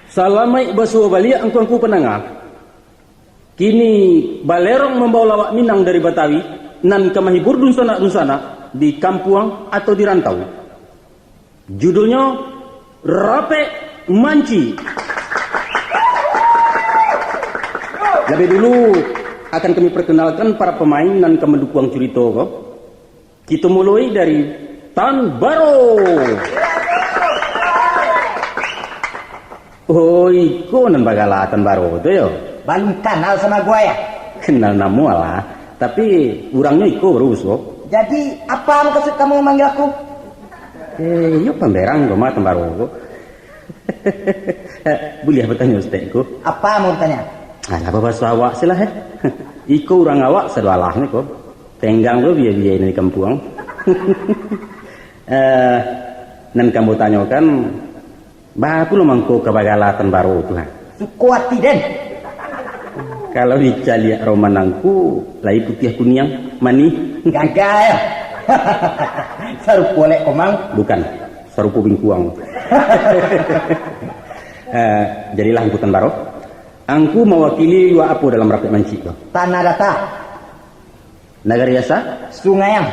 Salamai basuh balia angku penengah. Kini balerong membawa lawak Minang dari Betawi nan kemahibur dunsana di kampung atau di rantau. Judulnya Rape Manci. Lebih dulu akan kami perkenalkan para pemain dan kemendukung cerita ko. Kita mulai dari Tan Baro. Oh, iko nan bagala Tan Baro tu yo. Belum kenal sama gua ya? Kenal nama lah, tapi orangnya iko terus kok. Jadi apa maksud kamu memanggil aku? Yo pemberang gua mah Tan Baro. Boleh bertanya Ustaz ko? Apa mau bertanya? Apa bahasa awak sih lah Iko orang awak sedalah ni ko. Tenggang tu biar-biar di kampung. Nan kamu tanyakan, bapak lu mangko kebagalatan baru tu ha. Sukuati den. Kalau dicari romanangku, lai putih kuning mani. Gagal. Sarup boleh komang? Bukan, sarup bingkuang. Jadilah angkutan baru. Angku mewakili wa apa dalam rakyat manci ko? Tanah Data. Negara Yasa? Sungaiang.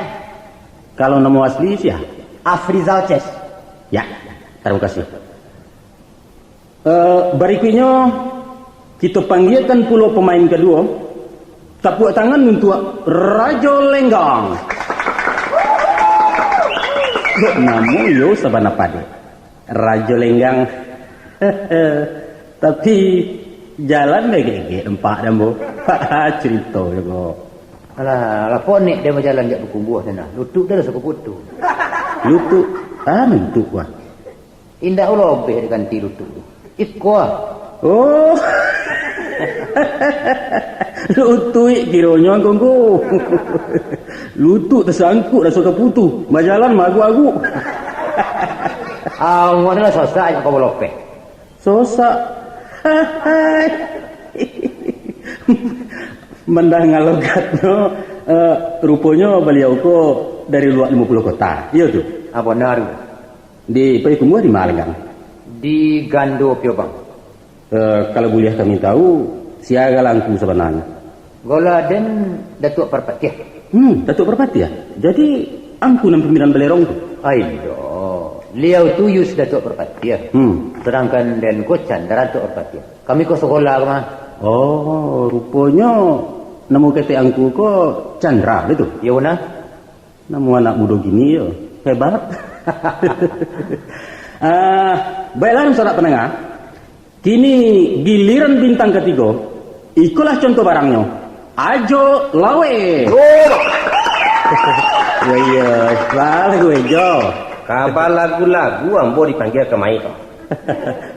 Kalau nama asli siapa? Afrizal Ces. Ya, terima kasih. Berikutnya kita panggilkan pula pemain kedua. Tepuk tangan untuk Rajo Lenggang. Namu yo sabana pade. Rajo Lenggang. Tapi jalan lagi empat dan bo. Cerita juga. Alah, ponik dia berjalan jak berkumbuh sana. Lutut dia suka putu. Lutut, mentuk wah. Indah ulobeh diganti lutut. Ikwa. Oh. Lutut kiranya kongko. Lutut tersangkut dah suka putu. Berjalan magu-agu. Adalah sosak yang kau lopeh. Sosak. Mendah ngalogatno rupanya beliau ko dari luar 50 kota. Iya tuh. Apa benar? Di Payakumbuh di mana kan? Di Gando Piobang. Kalau boleh kami tahu siaga langku sebenarnya. Goladen Datuk Perpatiah. Datuk Perpatiah. Jadi angku nan pimpinan belerong tu. Aido. Liau tu yus Datuk Perpatiah. Sedangkan den ko Chandra Datuk Perpatiah. Kami ko sekolah ke mah. Oh, rupanya nemu kete angku ko Chandra itu. Ya benar. Nemu anak muda gini yo. Hebat. Baiklah saudara pendengar. Kini giliran bintang ketiga. Ikulah contoh barangnya. Ajo Lawe. Oh. Iya, lagu Ajo. Kabar lagu-lagu ambo dipanggil ke mai toh.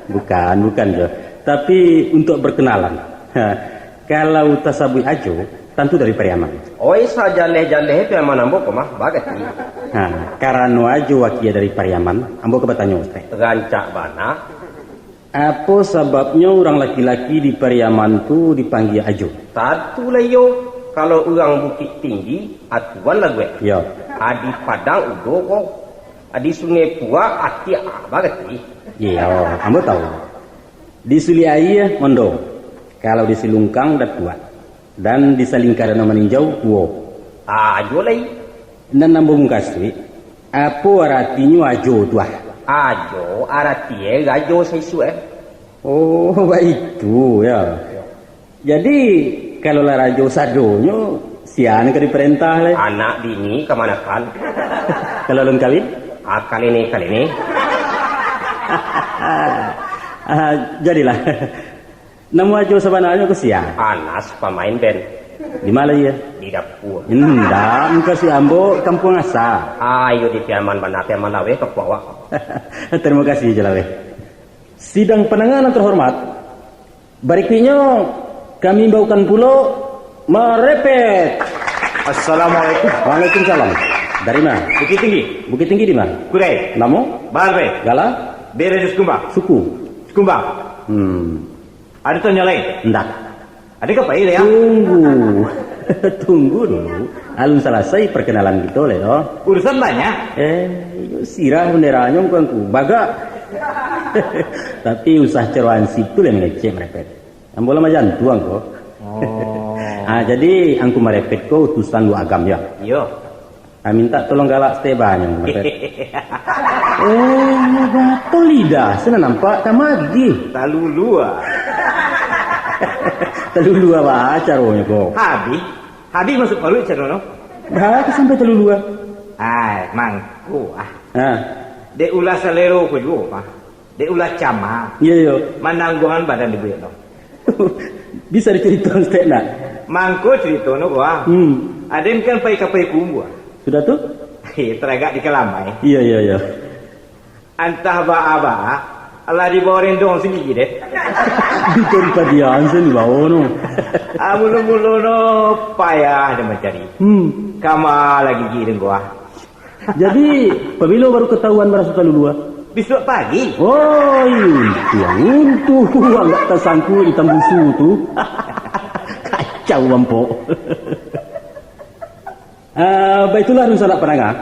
bukan Jo. Tapi untuk berkenalan. Kalau tasabui Ajo, tentu dari Pariaman. Oi sajaleh-jaleh itu yang ambo ko mah bagat ni. Karena Ajo wakia dari Pariaman, ambo kebatanya Ustaz. Rancak bana. Apa sebabnya orang laki-laki di Pariaman tu dipanggil Ajo? Tatu lah yo. Kalau orang Bukit Tinggi, atuan lah gue. Ya. Adi Padang udo kok. Adi Sungai Pua ati bagat ni. Iya, ambo tahu. Di Suli Air Mondo. Kalau di Silungkang dah kuat. Dan di Salingkara nama Ninjau Wo. Ajo lai. Dan ambo mungkasih. Apa artinya Ajo tu ah? Ajo aratie gajo saisu Oh, baik itu ya. Jadi kalau lah rajo sadonyo sian ke diperintah le. Anak bini kemanakan? Kalau lon kawin? Kali ini. Jadilah. Nama ajo sebenarnya ke sian. Anas pemain band. Di mana ya? Di dapur. Enggak, muka si ambo kampung asal. Ayo di Piaman mana Piaman lawe ke Puawa. Terima kasih Jelawe. Sidang penanganan terhormat. Berikutnya kami bawakan pula merepet. Assalamualaikum. Waalaikumsalam. Dari mana? Bukit Tinggi. Bukit Tinggi di mana? Kurai. Namo? Barbe. Gala? Bere di Skumba. Suku? Skumba. Ada tanya lain? Enggak. Ada ke Pak ya? Tunggu. Tunggu dulu. Alun selesai perkenalan gitu le. Urusan banyak. Sirah benderanya bukanku. Baga Tapi usah ceroan situ yang ngecek merepet. Ambola mah jantuang kok. Oh. Jadi angku merepet ko utusan lu agam ya. Yo. Minta tolong galak stebanya merepet. Gato lidah, sana nampak tamagi. Talulua. Telulua apa caranya kok? Habis masuk palu cara no. Dah sampai telulua. Mangku Dek ulah selero ko juga, Pak. Dek ulah cama. Iya. Manangguhan badan dibuat no. Bisa diceritakan stek nak? Mangko cerita no gua. Aden kan pai kapai kumbu. Sudah tuh? Teragak di kelamai. Iya. Antah ba-aba, Allah di bawah rendong sini deh. Bikin padian sini bawa no. Mulu-mulu no payah dia mencari. Kama lagi giring gua. Jadi, pabilo baru ketahuan merasa telulua? Besok pagi. Oh, itu enggak tersangkut hitam busu tu. Kacau mampo. Baitulah Nusana Penangah.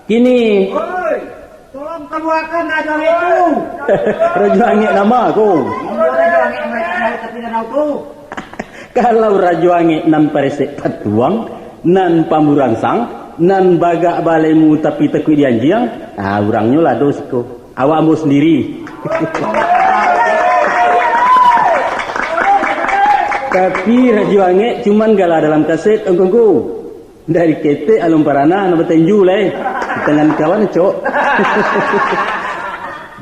Kini. Oi, tolong keluarkan raja itu. Raja Angin nama aku. Raja Angin mereka tapi tidak tahu. Kalau Raja Angin nan paresek patuang, nan pamburangsang, nan bagak balemu tapi tekui dianjiang, orangnya lah dosko. Awakmu sendiri. Tapi Raja Angin cuman galah dalam kaset engkau. Dari kete alum parana na betenju le dengan kawan cok.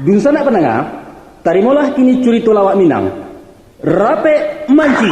Dunsana Penangah, tarimolah kini curi tolawak Minang. Rape Manci.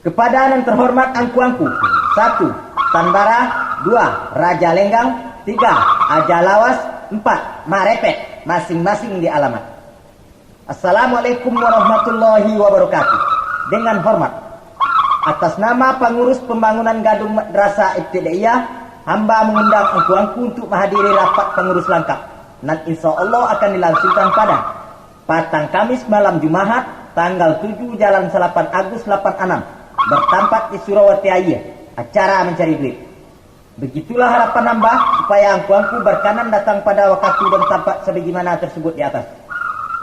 Kepada yang terhormat angku-angku. 1. Tanbara. 2. Raja Lenggang. 3. Aja Lawas. 4. Marepet. Masing-masing di alamat. Assalamualaikum warahmatullahi wabarakatuh. Dengan hormat, atas nama pengurus pembangunan Gadung Madrasah Ibtidaiyah, hamba mengundang angku-angku untuk menghadiri rapat pengurus lengkap. Dan insya Allah akan dilangsungkan pada Patang Kamis malam Jumat tanggal 7 Jalan Selapan Agus 86. Bertempat di Surawati Ayah, acara mencari duit. Begitulah harapan hamba supaya angku-angku berkenan datang pada waktu dan tempat sebagaimana tersebut di atas.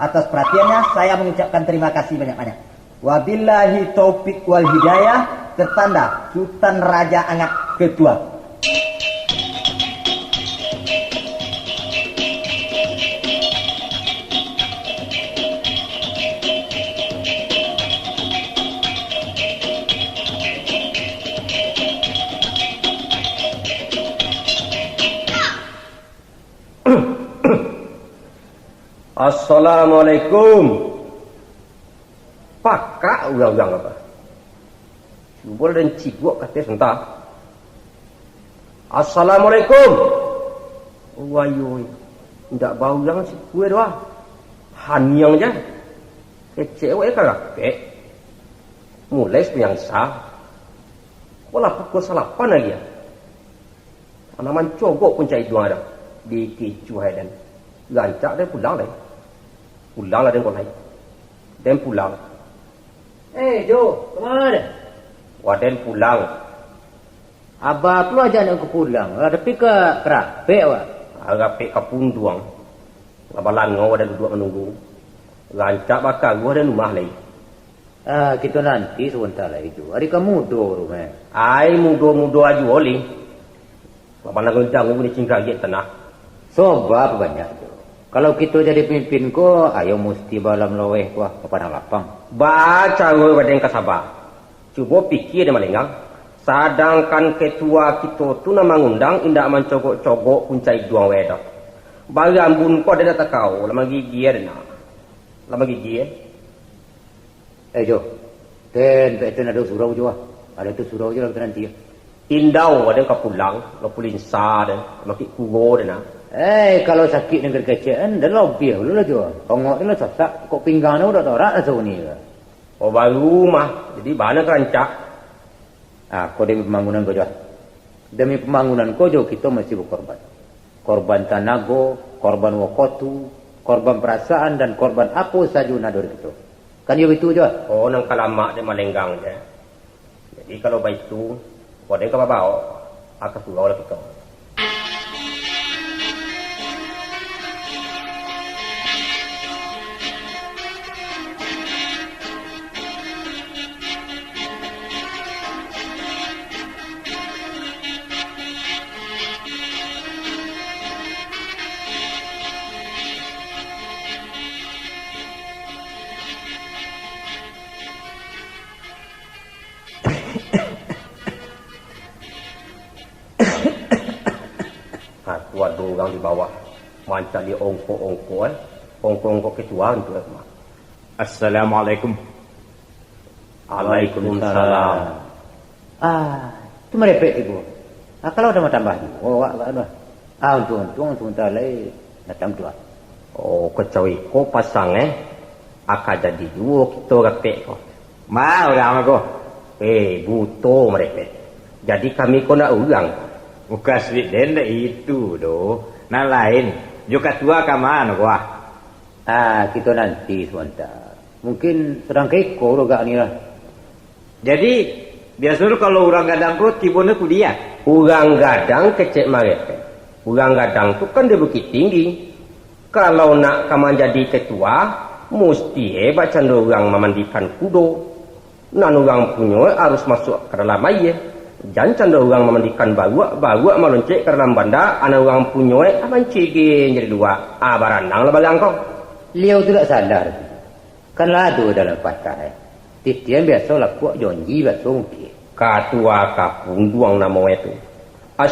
Atas perhatiannya saya mengucapkan terima kasih banyak-banyak. Wabillahi taufik wal hidayah. Tertanda Sultan Raja Angat Ketua. Assalamualaikum. Pakak ulang-ulang apa? Jubol dan cibuk kata sebentar. Assalamualaikum. Wayo, tidak bau yang si kue doa. Hanyang je. Kecewa kagak. Mulai sepanjang sah. Walau pukul 8 lagi ya. Tanaman cogok pun cari dua ada di Kicuhaidan. Gancak dia pulang deh. Pulang lah dia kau naik. Dan pulang. Jo, kemana dah? Waden pulang. Abah perlu aja nak pulang. Tapi ke Kerape awak. Agak pek kapunduang. Ngabalan ngau ada duduk menunggu. Gancak bakal gua ada rumah lagi. Kita nanti sebentar lagi tu. Hari kamu mudo rumah. Ai mudo-mudo aja boleh. Ngabalan ngejang gua ni cingkragit tanah. Soba banyak tu. Kalau kita jadi pemimpin ko, ayo mesti balam laweh kuah kepada lapang. Baca gue badeng kasabah. Cuba pikir dia malenggang. Sedangkan ketua kita tu nama ngundang indak mencogok-cogok kuncai dua wedak. Bagang bun ko ada tak kau lama gigi ada nak. Lama gigi. Jo. Ten betul ada surau je. Ada tu surau je nanti. Indau ada kapulang, lapulin sa dan maki kugo dan. Kalau sakit dengan kecaan, dah lebih dulu lah tu. Tengok ni lah sasak, kok pinggang ni udah torak lah tu ni. Oh baru mah, jadi mana kerancak? Kau demi pembangunan kau jual. Demi pembangunan kau jual kita mesti berkorban. Korban tanago, korban wakotu, korban perasaan dan korban apa saja nak dari kita. Kan dia itu jual. Oh nang kalamak dia malenggang je. Jadi kalau baik tu, kau dia kau bawa, akan surau lah kita. Ada orang di bawah macam dia ongko-ongko ongko-ongko ketua tu mak. Assalamualaikum. Waalaikumsalam. Tu merepek ibu. Kalau ada tambah ni. Untung tak lagi datang tu. Oh kecawi ko pasang akan jadi dua kita repek ko. Mau dah aku. Buto merepek. Jadi kami ko nak urang. Bukan sedikit denda itu doh. Nah lain. Juga tua ke mana gua? Kita nanti sebentar. Mungkin sedang keko juga ni lah. Jadi biasa kalau orang gadang perut kibunnya kuliah. Orang gadang kecek merepek. Orang gadang tu kan dia bukit tinggi. Kalau nak kamu jadi ketua, mesti baca orang memandikan kudo. Nan orang punya harus masuk ke dalam air. Jangan canda orang memandikan bawa meloncek ke dalam bandar, anak orang punya mancing jadi dua. Barandang lah bagang kau. Liau tidak sadar. Kan ladu dalam patah. Titian biasa lah kuat jonji biasa mungkin. Katua kapung duang nama itu.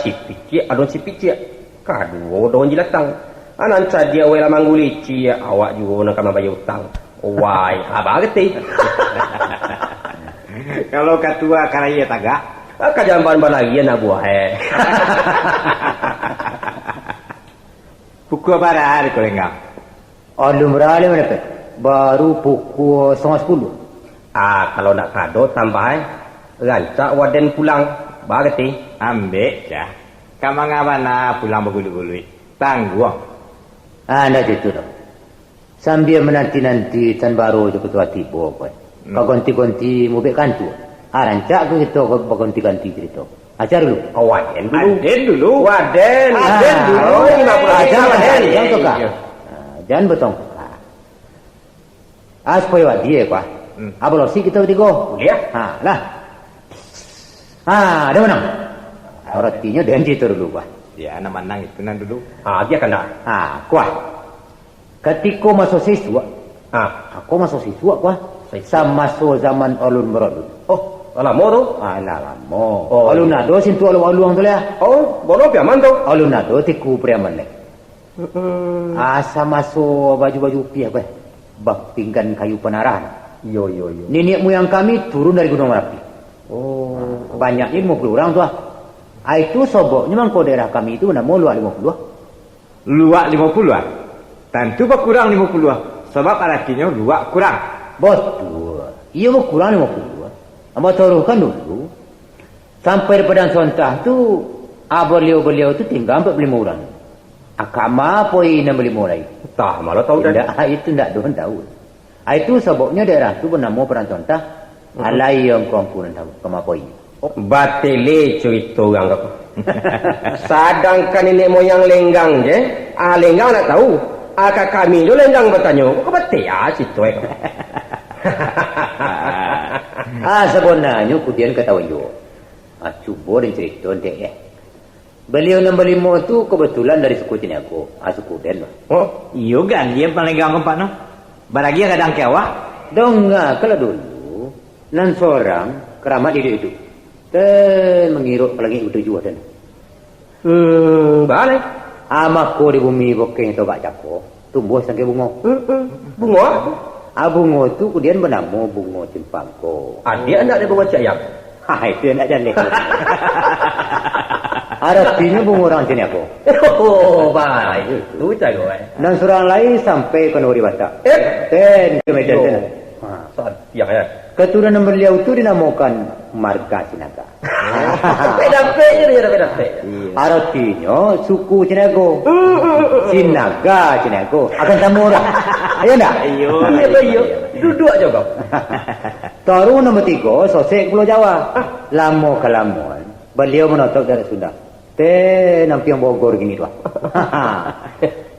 Si picik, adon si picik. Kadua donji datang. Nanca dia wela manggulici, awak juga nak kama bayar utang. Wai, abang geti. Kalau katua karaya tagak. Kajamban lagi nak buah Pukul berapa hari kau lenggang? Belum berani mana pe? Baru pukul 9:30. Kalau nak kado tambah rancak waden pulang. Bageti. Ambek dah. Kamu ngabana pulang bergulu-gului. Tangguh. Nak itu dong. Sambil menanti-nanti tan baru je ketua tiba kau. Kau ganti-ganti mobil kantor. Rancak aku itu berganti-ganti cerita. Ajar dulu. Waden dulu. Aden dulu. Waden dulu. Jangan tukar. Jangan betong. Supaya dia kuah. Abang si kita bertiga. Ya. Lah. Dia menang. Artinya dia cerita dulu kuah. Ya, nak menang itu nan dulu. Dia kena. Kuah. Ketika masuk siswa. Aku masuk siswa kuah. Sama masuk zaman ulun berodun. Lama tu? Lama. Ulun nado sintu alu-aluang tu lah. Bodoh piaman tu? Ulun nado tiku priaman leh. Asa masuk baju-baju piah bah. Bak pinggan kayu penarahan. Yo. Nenek moyang kami turun dari Gunung Merapi. Banyaknya 50 orang tu. Itu soboknya mangko daerah kami itu nama luak 50. Luak 50. Tentu berkurang 50. Sebab artinya luak kurang. Betul. Ia berkurang 50. Abang taruhkan dulu. Sampai di Padang Sontah tu, beliau tu tinggal 45 orang. Akama poi 65 lagi. Tak, malah tahu dah. Itu tak tahu. Itu sebabnya daerah tu bernama Padang Sontah. Alai yang kumpulan tahu. Kama poi. Batele cerita orang kau. Sedangkan nenek moyang lenggang je. Lenggang nak tahu. Kakak kami tu lenggang bertanya. Kau betul cerita kau. Sebenarnya kemudian ketahuan juga. Cuba dia cerita dia. Beliau nombor 5 tu kebetulan dari suku Ciniago. Suku Den. Iyo kan dia paling ganggu pak no. Baragi kadang kewah. Dong kalau dulu nan seorang keramat dia itu. Mengiruk lagi udah juga dan. Balik. Amako di bumi bokeng atau gak jako. Tumbuh sampai bunga. Bunga? Bunga tu kemudian bernama bunga cempangko. Dia anak dia bawa cayang. Itu anak jalan. Artinya bung orang sini aku. Oh, baik. Itu jago. Dan seorang lain sampai ke Nuri Batak. Ten ke meja sana. Iya ya. Keturunan beliau itu dinamakan marga Sinaga. Beda-beda dia beda-beda. Artinya suku Cinago. Sinaga Cinago akan sama orang. Ayo enggak? Iya. Duduk aja kau. Taruh nomor 3 sosek Pulau Jawa. Lama kelamuan beliau menotop dari Sunda. Nampiang Bogor gini doang.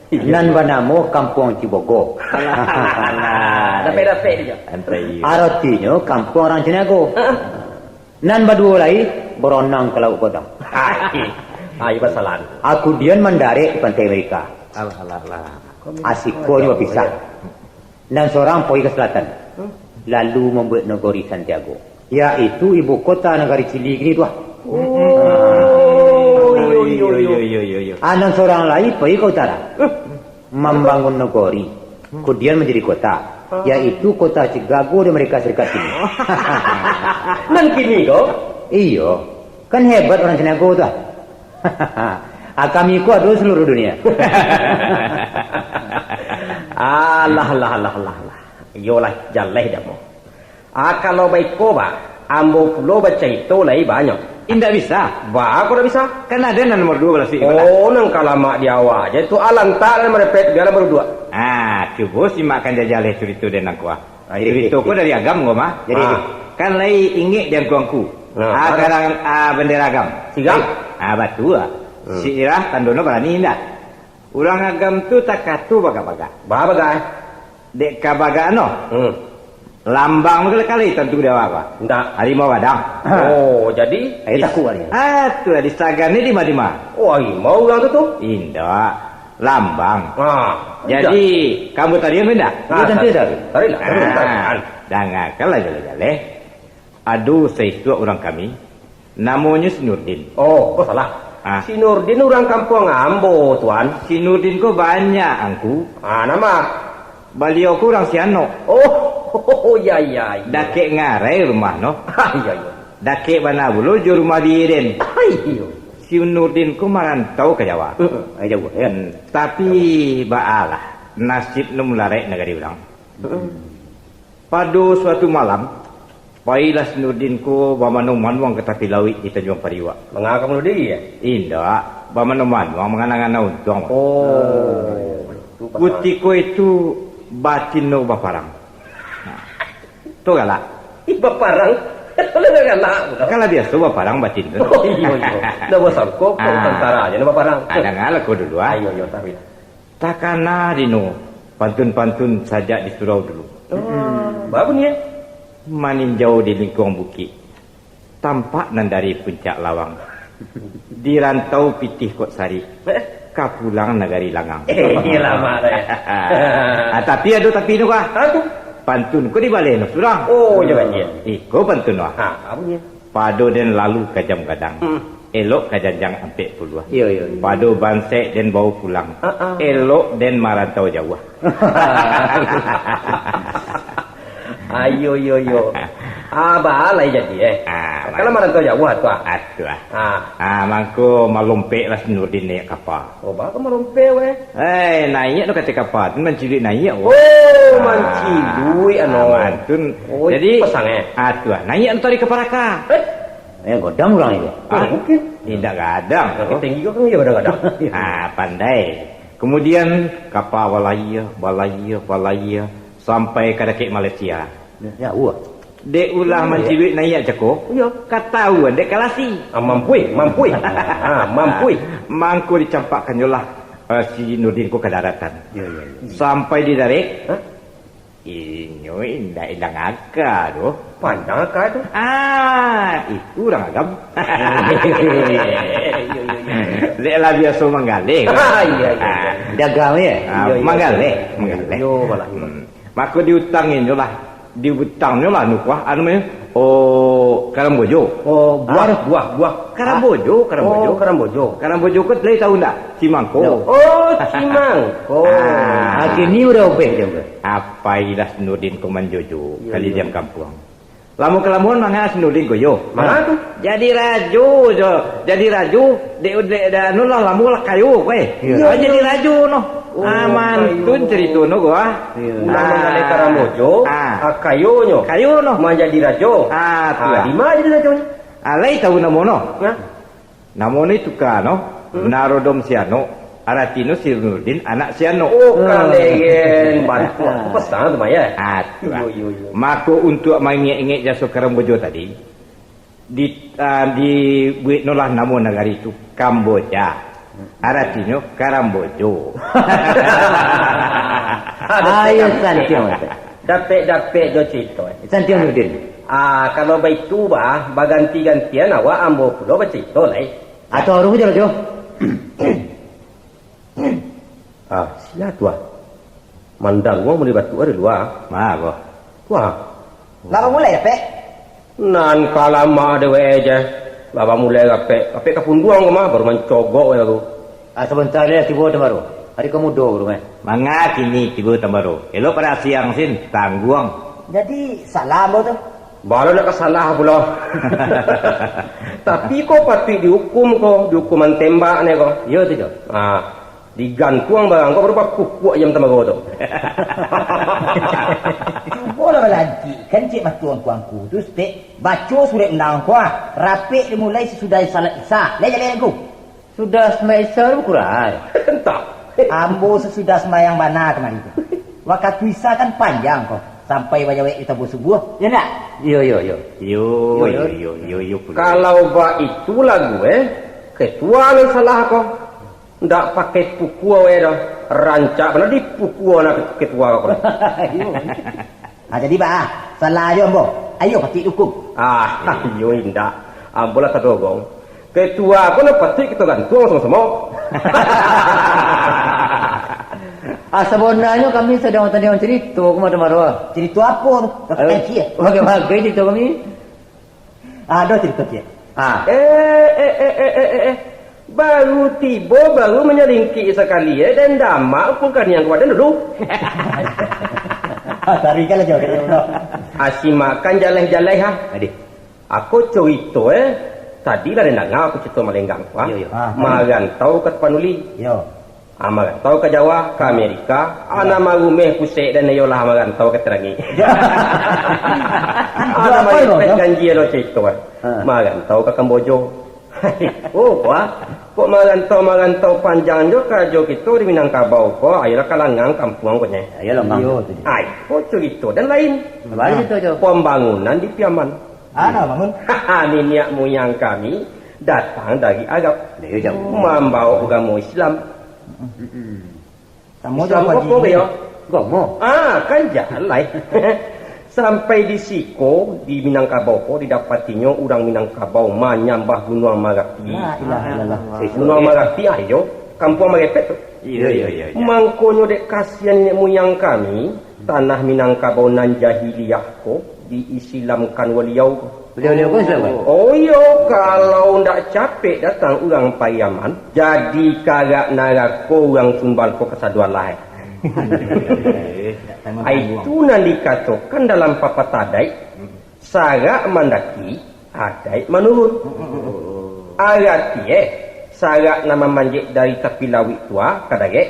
Nan banamo kampung Cibogo. Ada beda-beda dia. Artinya kampung orang Cinago. Nan badua lagi beronang ke Laut Godang. Ayo pasalan. Aku dian mendarik ke pantai Amerika. Alah. Asiko juga bisa. Dan seorang pergi ke selatan. Lalu membuat negeri Santiago. Yaitu ibu kota negara Chili gini doang. Anak seorang lain pergi ke utara, membangun negeri, kemudian menjadi kota, yaitu kota Chicago di Amerika Serikat ini. Nan kini kau? Iyo, kan hebat orang Chicago tuh. Kami ku ada seluruh dunia. Alah. Yolah jaleh dah mo. Kalau baik kau ambo pulau baca itu lagi banyak. Indah bisa. Aku dah bisa. Kan ada nomor 12 sih. Oh, nang kalamak di awal aja itu alang tak merepet biar nomor 2. Coba simakan jajaleh cerita dan aku. Cerita ku dari agam gua mah. Jadi kan lagi ingin dan kuangku. Sekarang bendera agam. Sigam? Batu si irah tandono berani indah. Urang agam tu tak katu baga-baga. Baga. Dek kabaga no. Lambang kali tentu dia apa? Enggak. Harimau Badang. Oh, jadi Takut dia. Tuh di Sagan ini di mana? Oh, mau ulang tu? Indah. Lambang. Jadi kamu tadi yang benda? Tentu dah. Jangan kalah jalan-jalan. Aduh, seisua orang kami. Namanya si Nurdin. Oh, kok salah? Si Nurdin orang kampung Ambo, tuan. Si Nurdin kok banyak, angku. Nama? Beliau kurang si Ano. Oh, iya. Dakek ngarai rumah, no? Iya. Dakek mana bulu, jo rumah diirin. Iya. Si Nurdin ku merantau ke Jawa. Jauh ya. Tapi baalah nasib nu melarek negari orang. Pada suatu malam, pailah si Nurdin ku bamanuman ke tepi laut di Tanjung Pariwa. Mengapa kamu dia? Indah, bamanuman menganang-anang untung. Oh. Putiko itu batin no baparang. Tuh galak. Baparang. Kalau biasa baparang batin tu. Oh iya. Dah bosan kok tentara aja baparang. Ada ngalah ko dulu. Ayo tapi. Takana dino pantun-pantun saja di surau dulu. Bagus ni. Maninjau di lingkung bukit. Tampak nan dari puncak lawang. Di rantau pitih kok sari. Kapulang negari langang. Lama dah. Tapi tapi nu kah? Pantun ko di balai no surang. Oh, jangan dia. Iko pantun wah. Apa ni? Pado den lalu kajam gadang. Elok kajanjang ampek puluh. Iya. Pado bansek den bau pulang. Elok den marantau jauh. Ayo. Abah alai jadi kalau marantau jauh tu mangko malompe lah Nurdin naik kapal. Oh, bapak malompe weh. Naik tu kata kapal tu mencuri naik. Oh, mencuri mantun. Jadi pasangnya. Tu naik tu dari keparaka. Godang orang itu. Mungkin. Tidak gadang. Tinggi kau kan dia gadang. Pandai. Kemudian kapal walaya sampai ke dekik Malaysia. Ya, Dek ulah mencibik naik ceko. Iya. Katahuan dek kalasi. Mampu. Mangku dicampakkan jolah si Nurdin ku ke daratan. Ya. Sampai di darik. Inyo indah ngaka doh. Pandang ngaka tu. Itu orang agam. Dek lah biasa menggalih. Iya. Dagang ya. Menggalih. Yo balah. Maka diutangin jolah. Diutangnya lah nukah Karambojo. Buah. Karambojo kot lagi tahu ndak? Cimangko. Oh, Cimangko. Ini udah obeh dia. Apa ilah Nurdin Komanjojo kali jam kampung. Lamu kelamuan mangga sinuding goyo. Mana tu? Jadi raju jo. Jadi raju de anu lah lamu lah kayu kowe. Jadi raju noh. Mantun cerita no gua. Ulah mangale Karambojo, kayonyo. Kayu noh. Menjadi rajo. Di mana jadi rajonya? Alai tahu namono. Hah? Namono itu kano. Narodom siano. Aratino Sirnudin anak siano. Oh, kalian bantu aku pesan tu Maya. Yo. Mako untuk mengingit jasa Karambojo tadi di buat nolah namo negari itu Kamboja. Aratino Karambojo. Ayo santiong. Dapet jo cerita. Santiong Nudin. Kalau baik tu baganti-gantian awak ambo pulo bercerita lah. Atau orang je Jo. Siap tua. Mandang gua mulai batu ada dua. Mako. Wah. Lama mulai ya, Pek? Nan kalama ada aja. Lama mulai kapek kapun duang mah baru mencogok ya aku. Sebentar ya tiba baru. Hari kamu do rumah. Manga kini tiba tambaro. Elok pada siang sin tangguang. Jadi salah tu. Baru nak salah pula. Tapi kok pati dihukum dihukuman tembak ni kok. Yo tu Jo. Digantung barang kau berupa kuku ayam tamago tu. Boleh lagi kan cik matuan kuangku tu stek baca surat undang kuah rapik dimulai sesudah salat isya. Leh aku. Sudah sembahyang isya berkurang. Entah. Ambo sesudah sembahyang mana kemarin tu. Waktu isya kan panjang kok. Sampai wajah-wajah kita subuh. Ya tak? Yo. Kalau ba itu lagu ketua yang salah kau. Ndak pakai puku dah. Rancak benar di puku anak ketua kau. Jadi salah aja ambo. Ayo pati hukum. Ayo indah. Ambo lah terdogong. Ketua aku nak pati kita gantung sama-sama. Sebenarnya kami sedang cerita kemana-mana. Cerita apa tu? Bagaimana cerita kami? Ada cerita dia. Baru tiba, baru menyelingki sekali dan damak bukan yang kuat dulu. Tarik kan aja. Asimakan jaleh-jaleh ha. Adik. Aku cerita tadi lah nak ngau aku cerita malenggang. Marantau ke Panuli. Yo. Marantau ke Jawa, ke Amerika. Ana marumeh pusek dan ayolah marantau ke Terangi. Ana maripet ganji lo cerita. Marantau ke Kambojo. Kok marantau panjang jo kajo kita di Minangkabau kok ayolah kalangan kampung kotnya. Ayolah mang. Kok cerita dan lain. Balik itu jo. Pembangunan di Piaman. Bangun. Nenek moyang kami datang dari Arab. Membawa agama Islam. Islam apa dia? Gomo. Kan jalan. Sampai di Siko, di Minangkabau kok didapatinya orang Minangkabau menyambah Gunung Marapi. Gunung Marapi ayo, kampung Marepet tu. Iya. Mangkonyo dek kasihan nenek moyang kami, tanah Minangkabau nan jahiliyah ko diislamkan waliau. Beliau pun Islam. Oh yo, kalau ndak capek datang orang Pariaman, jadi kagak narako orang Sumbal ko kesaduan lain. Itu nan dikatakan dalam papatadai sarak mandaki adai menurut arati sarak nama manjik dari kapilawi tua kadage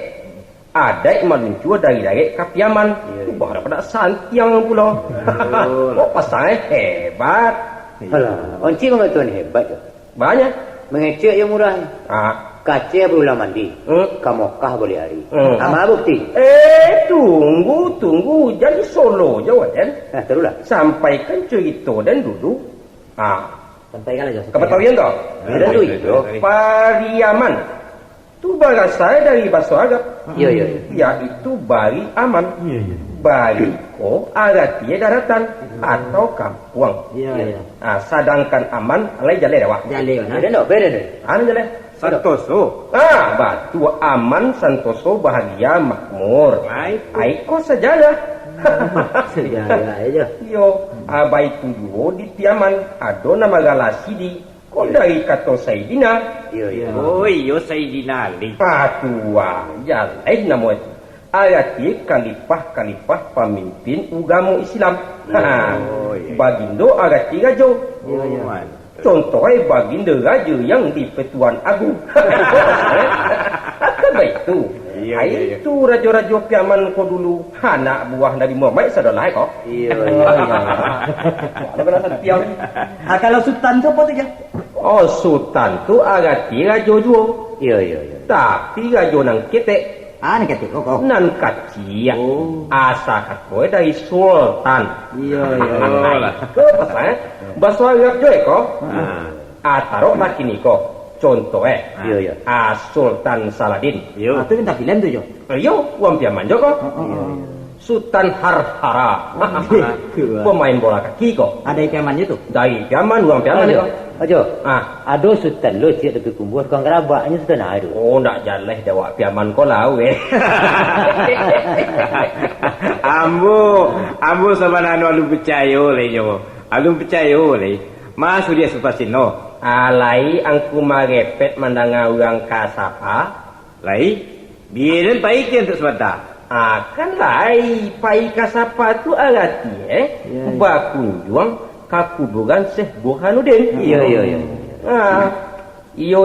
adai meluncur dari kapiaman baru pada santiang pula. Pasal hebat. Alah, onci mengatakan hebat. Banyak Mengecek yang murah. Kaca berulang mandi. Kamokah boleh hari. Ama bukti. Tunggu. Jadi solo jawab kan? Teruslah. Sampaikan cerita dan duduk. Sampaikan aja. Kepetahuan tak? Itu. Pariaman. Itu bahasa dari bahasa Arab. Iya. Yaitu bari aman. Bari ko artinya daratan atau kampung. Iya. Sedangkan aman alai jale dewa. Jale. Ada beda deh. Anu jale. Santoso. Batu aman, santoso, bahagia, makmur. Aiko sejarah. Sejarah aja. Yo, abai tujuh di Tiaman. Ado nama galasi di. Kok dari kata Saidina. Iya. Oh, iyo Saidina Ali. Tua, jalai nama itu. Ayati kalipah-kalipah pemimpin agama Islam. iya. Bagindo agati raja. Oh, Contohnya baginda raja yang di Pertuan Agung. Kan baik tu. Iya, iya, iya. Itu raja-raja piaman ko dulu. Anak buah Nabi Muhammad sadalah kau. Iya. Ada kena piang. Kalau sultan tu apa tu je? Oh, sultan tu agati raja juga. Iya. Tapi raja nang ketek. Ni kata kau. Nan kacia. Oh. Asa katoi dari sultan. Iya. Ke pasal bahasa Arab je ko. Ah. Taruh laki ni ko. Contoh Iya. Sultan Saladin. Yo. Tu minta pilihan tu je. Yo, uang piaman je ko. Sultan Harhara. Pemain bola kaki ko. Ada ikan tu. Dari piaman, uang piaman ko. Ajo. Ah, Ado sultan lo cik dekat kumbur kang kerabaknya sultan ado. oh nak jaleh dawak piaman ko lah we. Ambo sebenarnya alu percaya le yo. Alu percaya le. Masuk dia supasino. Alai angku marepet mandanga orang kasapa. Lai, biarin paikin untuk sebentar. Akan lai pai kasapa tu arati bakunjung kakuburan Syekh Burhanuddin. Iya. Iyo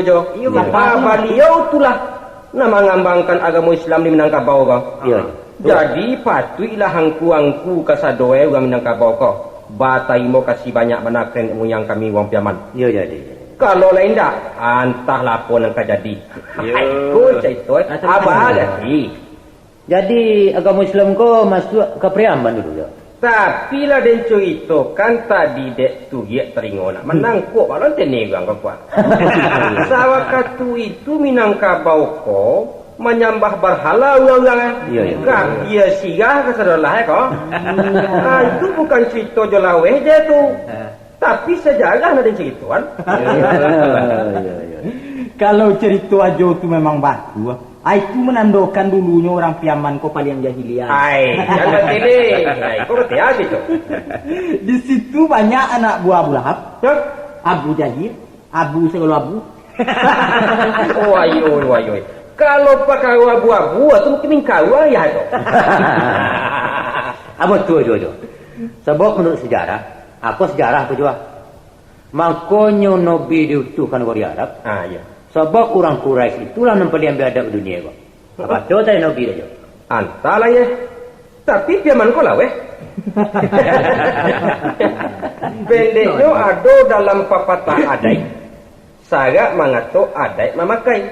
jo. Iyo, Apa beliau itulah nama ngambangkan agama Islam di Minangkabau kau. Iya. Jadi patuilah angku kasadoe orang Minangkabau kau. Batai mo kasih banyak menakren yang kami wong piaman. Iya jadi. Kalau lain dah, antah lapor yang kajadi. Aku cerita, abah lagi. Jadi agama Islam ko masuk ke Priamban dulu ya. Tapi lah dia ceritakan tadi dek tu dia teringo nak menangkuk kalau tenegang kau kuat. Sawakatu itu Minangkabau ko menyembah berhala orang-orang. Iya. Kan dia sirah ke saudara kau. Itu bukan cerita jolaweh je tu. Tapi sejarah ada cerituan. Kalau cerita aja tu memang batu. Itu menandakan dulunya orang piaman ko paling jahiliah. Hai, jangan pilih. Hai, kau berarti apa itu? Di situ banyak anak buah Abu Lahab, Hah? Abu Jahil, Abu segala Abu. Oh, ayo. Kalau pakai abu-abu, tu mungkin kau ya tu. Abo tu. Sebab menurut sejarah, apa sejarah tu juga? Makanya Nabi diutuskan ke Arab. Ah, ya. Sebab orang Quraisy itulah yang paling biadab dunia kau. Apa tu tadi Nabi dah. Antalah ya. Tapi piaman kau lah weh. Pendeknya ada dalam papatah adai. Saya mengatur adai memakai.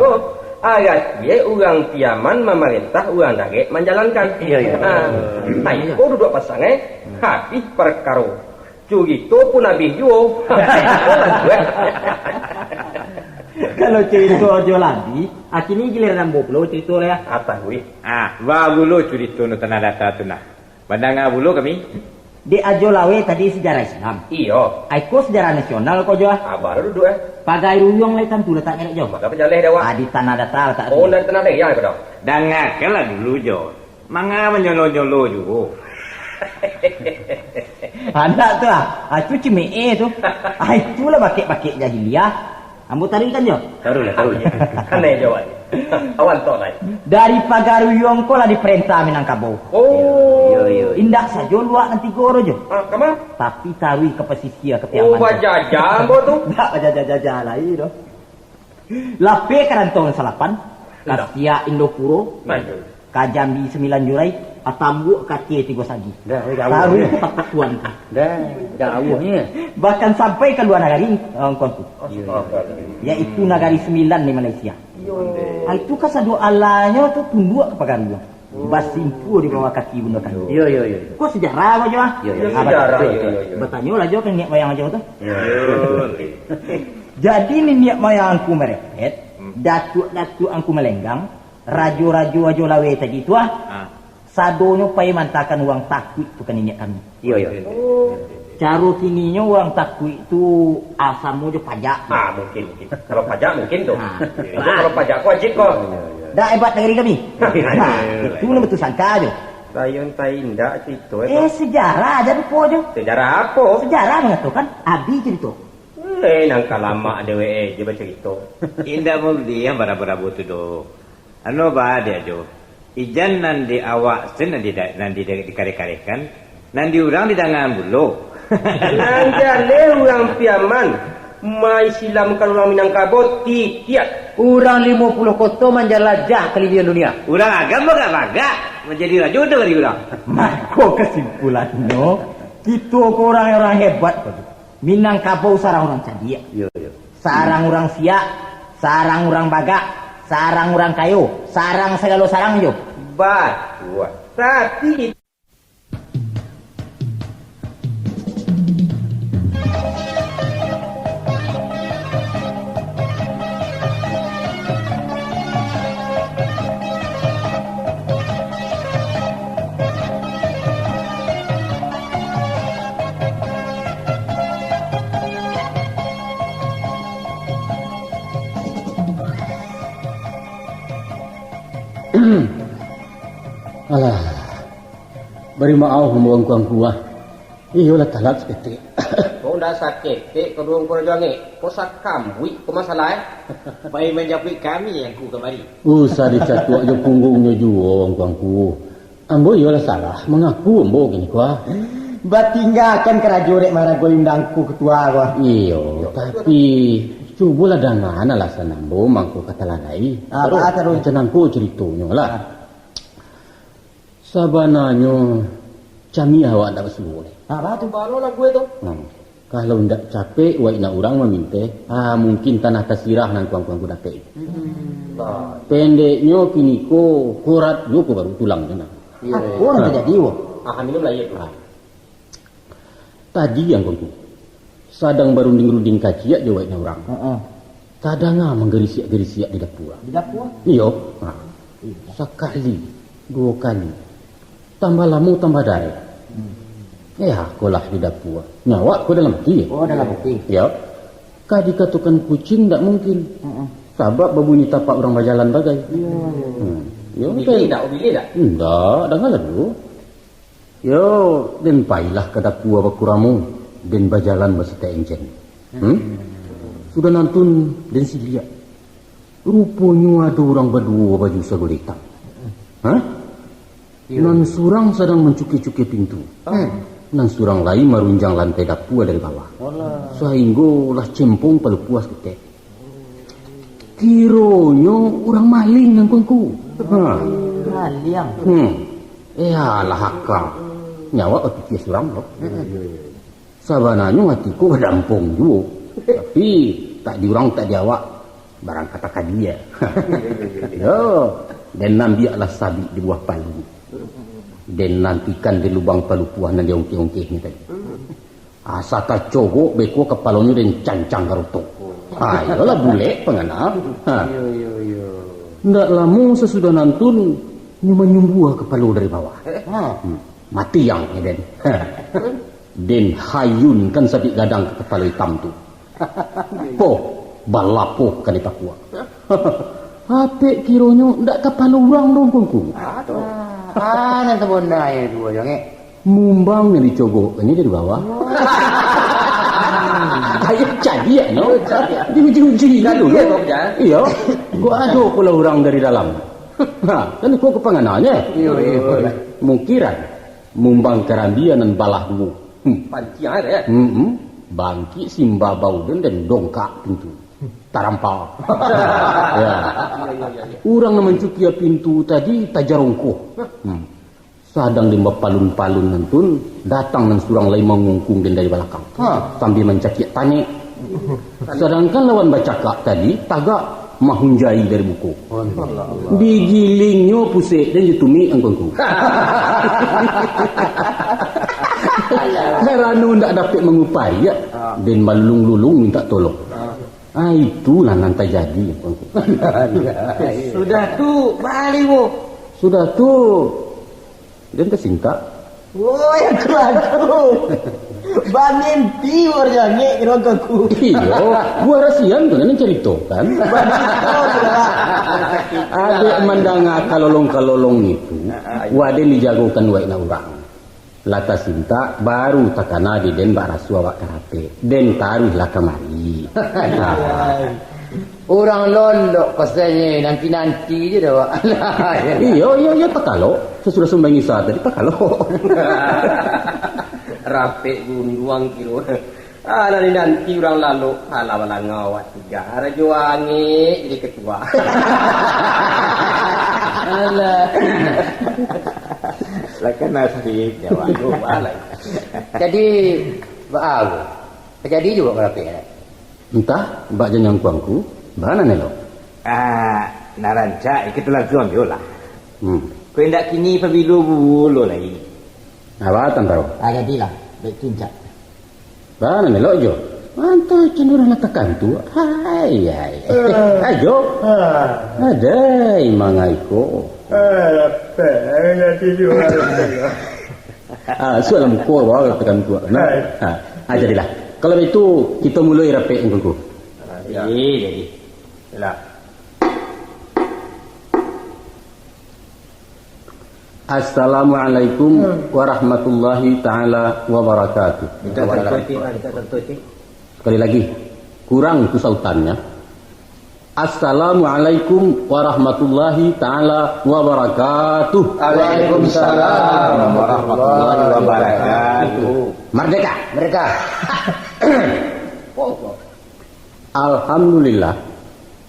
Kau agak dia orang piaman memerintah orang dagek menjalankan. Iya. Nah, kau duduk pasangan habis perkara. Curi tu pun habis juga. Kalau cerita aja lagi, akhirnya giliran boplo cerita lah ya. Atas weh. Bulu cerita nu tanah data tu nah. Pandangan bulu kami. Di Ajolawe tadi sejarah Islam. Iyo. Aku sejarah nasional kau jual. Abah duduk Pagai ruyong lah kan tu letak ngelak jauh. Maka penjaleh dewa. Di tanah datar tak. Oh, dan tenang deh ya kau dah. Dengarkanlah dulu jo. Manga menyolo-nyolo juga. Anak tu itu cime tu. Itulah bakit-bakit jahiliah. Ambo tadi kan jo. Tarulah. Aneh jawab. Awan tok lai. Dari Pagaruyong ko lah diperintah Minangkabau. Oh. Iya. Indah saja luak nanti goro jo. Kemana? Tapi tarui ke pesisir ke Oh, Piaman. bajajah ambo tu. Tak bajajah lagi doh. Lape karantong salapan. Kasia Indopuro. Maju. Kajambi 9 Jurai. Atambu kaki 3 sagi. Dah Tarui tak tuan. jauhnya. Bahkan sampai ke luar negara kontu. Yaitu negari 9 di Malaysia. Itu kasado alanya tu tunduk ke Pagaruyong. Basimpu di bawah kaki bunda kan. Iya. Kok sejarah aja? Iya. Sejarah. Bertanya lah jo kan niat mayang aja tu. Yo. Jadi ni niat mayang angku merepet, datuk-datuk angku melenggang, rajo-rajo ajo lawe tadi tu sadonyo pai mantakan uang takut tu kan niat kami. Iya. Caro kininya uang takut tu asamu je pajak. Mungkin. Kalau pajak mungkin tu. Ha. Kalau pajak wajib kok. Dah hebat negeri kami. Itu nama betul sangka je. Tayun indah cerita Sejarah aja tu je. Sejarah apa? Sejarah mengatakan abi cerita. Nangka lama dewe je bercerita. Indah mau dia bara-bara tu do. Ano ba dia jo? Ijan nanti awak sen nanti dikare-karekan, nanti orang di dangan bulu. Nanti ada orang piaman, mai silamkan orang Minangkabau tikiat. Urang 50 koto menjelajah keliling dunia. Urang agama gak bagak menjadi raja dari urang. Mako kesimpulan no, kita orang-orang hebat. Minangkabau sarang orang cadia. Yo. Sarang orang siak, sarang orang bagak, sarang orang kayu, sarang segala sarang yo. Betul. Tapi Alah, beri maaf membuang kuang kuah. Iyalah talak seketik. kau dah sakit, kedua orang jangan. Kau sakam, kau masalah. Baik menjapui kami yang ku kemari. Usah dicatuak je punggungnya juga orang kuangku. Ambo iyalah salah, mengaku ambo gini kuah. Batinggalkan kerajurek marah gue undangku ketua gua. Iyo, tapi cubalah dengan alasan ambo mangku kata lalai. Apa terus? Cenangku ceritanya lah. Sabananya cami awak tak bersuruh. Apa tu? Baru lah gue tu. Kalau ndak capek, wak nak orang meminta, mungkin tanah tasirah nang kuang-kuang dapat. Pendeknya kini ko korat yo ko baru tulang kena. Aku orang terjadi wo. Minum lah ya tu. Tadi yang kuangku sadang berunding-runding kaciak je wak nak orang. Kadang menggerisiak-gerisiak di dapur. Di dapur? Iyo. Sekali, 2 kali. Tambah lama tambah darah. Aku lah di dapur. Nyawa aku dalam hati. Oh, dalam hati. Ya. Kah dikatakan kucing tak mungkin. Sebab berbunyi tapak orang berjalan bagai. Ya, Bilih tak? Enggak, dengar dulu. Yo, dan pailah ke dapur bakuramu dan berjalan beserta enjen. Sudah nantun dan si lihat. Rupanya ada orang berdua baju sagul hitam. Nan surang sedang mencuki-cuki pintu. Nan surang lain merunjang lantai dapur dari bawah. Sehingga lah cempong palu puas ketek. Kironya orang maling nang kuangku. Maling. Lah haka. Nyawa otik surang loh. Sabananya hatiku berdampung juga. Tapi tak diurang tak diawak. Barang katakan dia. Yo, dan nambiaklah sabit di buah palu. Dan nantikan di lubang palu puah nan dia ongkeh-ongkehnya tadi. Asata cogok beko kepalanya dan cancang garutok. Ayolah bule penganap. Ndak lama sesudah nantun menyumbuh kepala dari bawah. Mati yang den. Den hayun kan sabit gadang ke kepala hitam tu. Balapoh kan di Papua. Apik kironya ndak kepala orang dong kuangku. Nanti benda ya dua jangan. Mumbang yang dicogok ini dari bawah. Kayak jadi ya, no? Diuji-uji dulu. Iya. Gua ada pula orang dari dalam. Kan kau kepanganannya. Iya. Mungkiran mumbang kerambian dan balah dulu. Pancing ada ya. Bangki simba bauden dan dongkak pintu. Tarampal. Ya. Orang yang mencukia pintu tadi tajarongkoh. Sadang di palun-palun nantun datang dan surang lain mengungkung dari belakang. Sambil mencakik tanya. Sedangkan lawan bacakak tadi tagak mahunjai dari buku. Digilingnya pusing dan ditumi angkongku. Heranu ndak dapat mengupai ya. Dan malulung-lulung minta tolong. Itulah nanti jadi. Sudah tu balik wo. Sudah tu. Dan tersingkat. Oh, yang kelaku. Mimpi warjanya irogaku. Iya, gua rasian tu nan ceritakan. Adik mandanga kalolong-kalolong itu, waden dijagokan wae na urang. Lata sinta baru takana di den barasu awak karate. Den taruhlah kemari. Orang lolok pasanya nanti-nanti je dah, Wak. Iya, tak kalau. Saya sudah sumbangi saat tadi, tak kalau. Rapik gunduang kilo. Nanti orang lalu halah ngawat tiga. Rajo Wangi jadi ketua. Alah. Lakan nasib jawab. Jadi, apa? Jadi juga rapik. Entah, mbak jangan kuangku. Mana nih lo? Narancak kita lagu ambil lah. Hmm. Kau hendak kini pabilu bulu lagi. Apa tahu? Jadilah, baik cincak. Mana nih lo jo? Mantap, cenderung letakkan tu. Hai. Ayo. Ada mangaiko. Soalan kau bawa letakkan tu. Jadilah. Kalau itu kita mulai rapik engkau. Jadi. Yalah. Assalamualaikum warahmatullahi taala wabarakatuh. Sekali lagi, kurang tu sautannya. Assalamualaikum warahmatullahi taala wabarakatuh. Waalaikumsalam warahmatullahi wabarakatuh. Merdeka.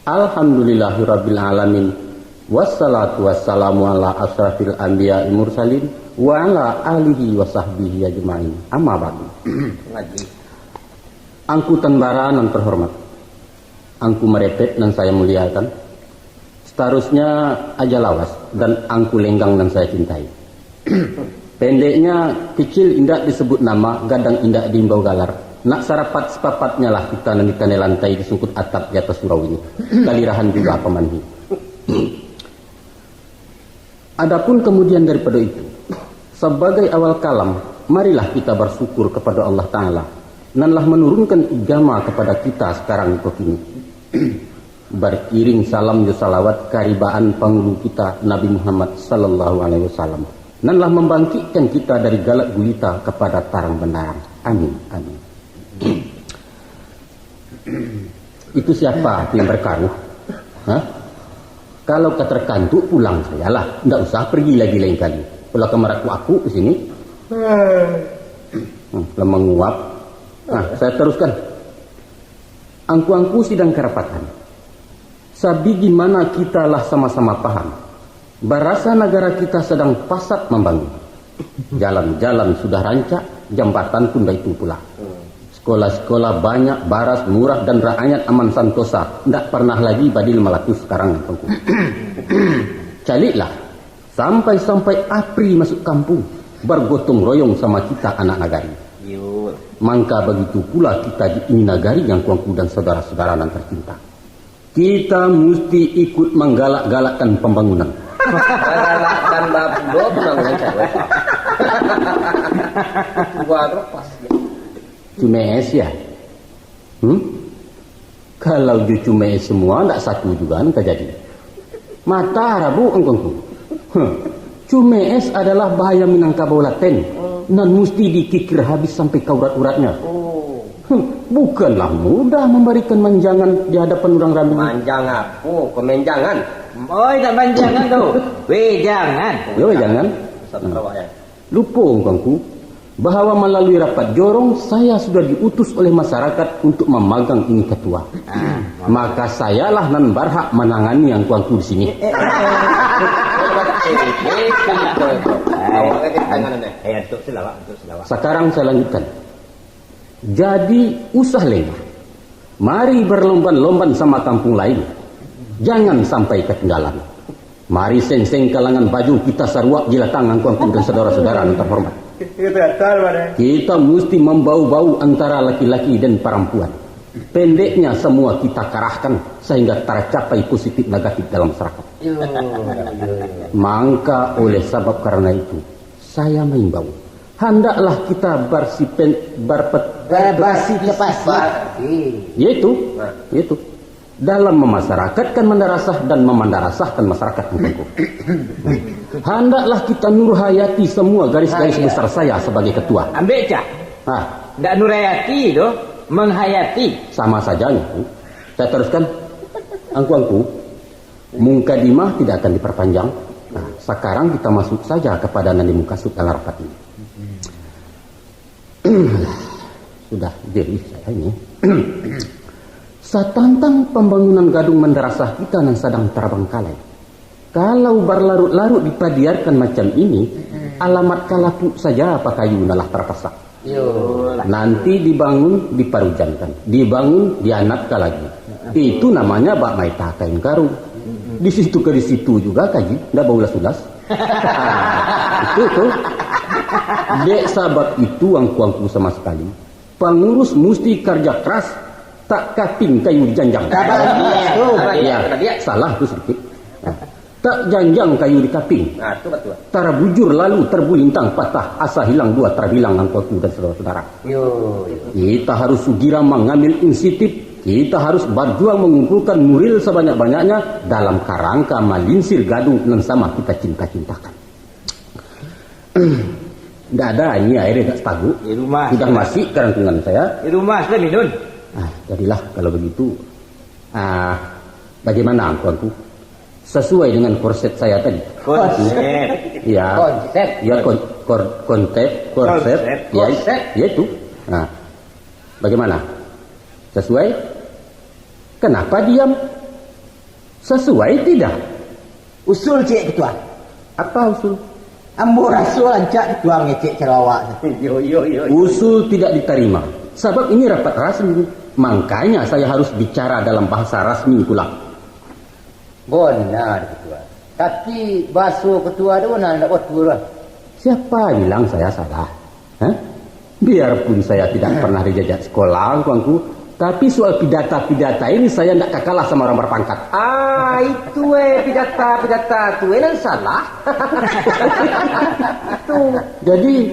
Alhamdulillahirabbil alamin. Wassalatu wassalamu ala asrafil anbiya'i mursalin wa ala alihi wa sahbihi ajma'in. Amma ba'du. Angku Tanbara nan terhormat, angku Merepet nan saya muliakan, seterusnya Aja Lawas dan angku Lenggang nan saya cintai. Pendeknya kecil indak disebut nama, gadang indak diimbau galar. Nak sarapat sepapatnya lah kita nanti lantai disungkut atap di atas surau ini. Kalirahan juga pemanhi. Adapun kemudian daripada itu, sebagai awal kalam, marilah kita bersyukur kepada Allah Ta'ala. Nanlah menurunkan agama kepada kita sekarang kini. Beriring salam dan salawat karibaan pangulu kita Nabi Muhammad Sallallahu Alaihi Wasallam. Nanlah membangkitkan kita dari galak gulita kepada tarang benarang. Amin. Itu siapa yang berkaruh? Kalau keterkantu pulang sajalah, tidak usah pergi lagi lain kali. Kalau kemaraku aku ke sini, lemah nguap. Saya teruskan. Angku-angku sidang kerapatan. Sabi gimana kita lah sama-sama paham. Barasa negara kita sedang pasat membangun. Jalan-jalan sudah rancak, jambatan pun dah itu pula. Sekolah-sekolah banyak, baras, murah dan rakyat aman santosa. Tidak pernah lagi badil melaku sekarang. Caliklah. Sampai-sampai Apri masuk kampung. Bergotong royong sama kita anak nagari. Maka begitu pula kita di ini nagari yang kuangku dan saudara-saudara yang tercinta. Kita mesti ikut menggalak-galakkan pembangunan. Galakkan bapulo pembangunan cewek. Gua lepas. Cumes ya. Kalau cumes semua tidak satu juga tak jadi. Mata rabu engkongku. Cumes adalah bahaya Minangkabau laten. Nan mesti dikikir habis sampai ke urat-uratnya. Bukanlah mudah memberikan manjangan di hadapan orang ramai. Manjang apa? Kemenjangan. Oh, tak manjangan tu. Wejangan. Ya, wejangan. Lupa engkongku. Bahwa melalui rapat jorong saya sudah diutus oleh masyarakat untuk memegang ini ketua. Maka sayalah nan berhak menangani yang kuangku di sini. Sekarang saya lanjutkan. Jadi usah lengah. Mari berlomban-lomban sama kampung lain. Jangan sampai ketinggalan. Mari seng-seng kalangan baju kita sarwak jila tangan kuangku dan saudara-saudara yang terhormat. Kita mesti membau-bau antara laki-laki dan perempuan. Pendeknya semua kita kerahkan sehingga tercapai positif negatif dalam masyarakat. Maka oleh sebab karena itu saya mengimbau, hendaklah kita yaitu dalam memasyarakatkan mendarasah dan memandarasahkan masyarakat. Hendaklah kita nurhayati semua garis-garis besar saya sebagai ketua. Ambil cak. Tak nurhayati tu, menghayati. Sama saja. Saya teruskan. Angku-angku, mukadimah tidak akan diperpanjang. Nah, sekarang kita masuk saja kepada nadi muka dalam rapat ini. Sudah jadi saya ini. Satantang pembangunan gadung madrasah kita yang sedang terbengkalai. Kalau berlarut-larut dipadiarkan macam ini, alamat kalapuk saja apa kayu nalah terpasak. Nanti dibangun diparujankan, dibangun dianatkan lagi. Itu namanya bak maita kain karung. Di situ ke di situ juga kaji, ndak baulas-ulas. Itu tuh. Dek sabab itu angku-angku sama sekali. Pengurus mesti kerja keras, tak kaping kayu dijanjang. Ya, salah tuh sedikit. Nah, tak janjang kayu di kaping. Nah, itu betul. Terbujur lalu terbulintang patah, asa hilang dua terbilang angku dan saudara-saudara. Kita harus sugira mengambil inisiatif. Kita harus berjuang mengumpulkan nuril sebanyak-banyaknya dalam kerangka melinsir gadung yang sama kita cinta-cintakan. Tidak ada ini airnya tak stagu. Di rumah sudah masih kerangkungan saya. Di rumah sudah minum. Jadilah kalau begitu. Bagaimana angku? Sesuai dengan korset saya tadi. Konsep. Ya. Konsep. Ya korset. Ya itu. Nah, bagaimana? Sesuai? Kenapa diam? Sesuai tidak? Usul Cik Ketua. Apa usul? Ambo rasul ancak ketua ngecek cerawak. Usul tidak diterima. Sebab ini rapat rasmi. Makanya saya harus bicara dalam bahasa rasmi pula. Benar ketua. Tapi basuh ketua tu nak betul lah. Siapa bilang saya salah? Hah? Biarpun saya tidak pernah dijajak sekolah, angku, tapi soal pidata ini saya tidak kalah sama orang berpangkat. Itu pidata tu yang salah. Itu. Jadi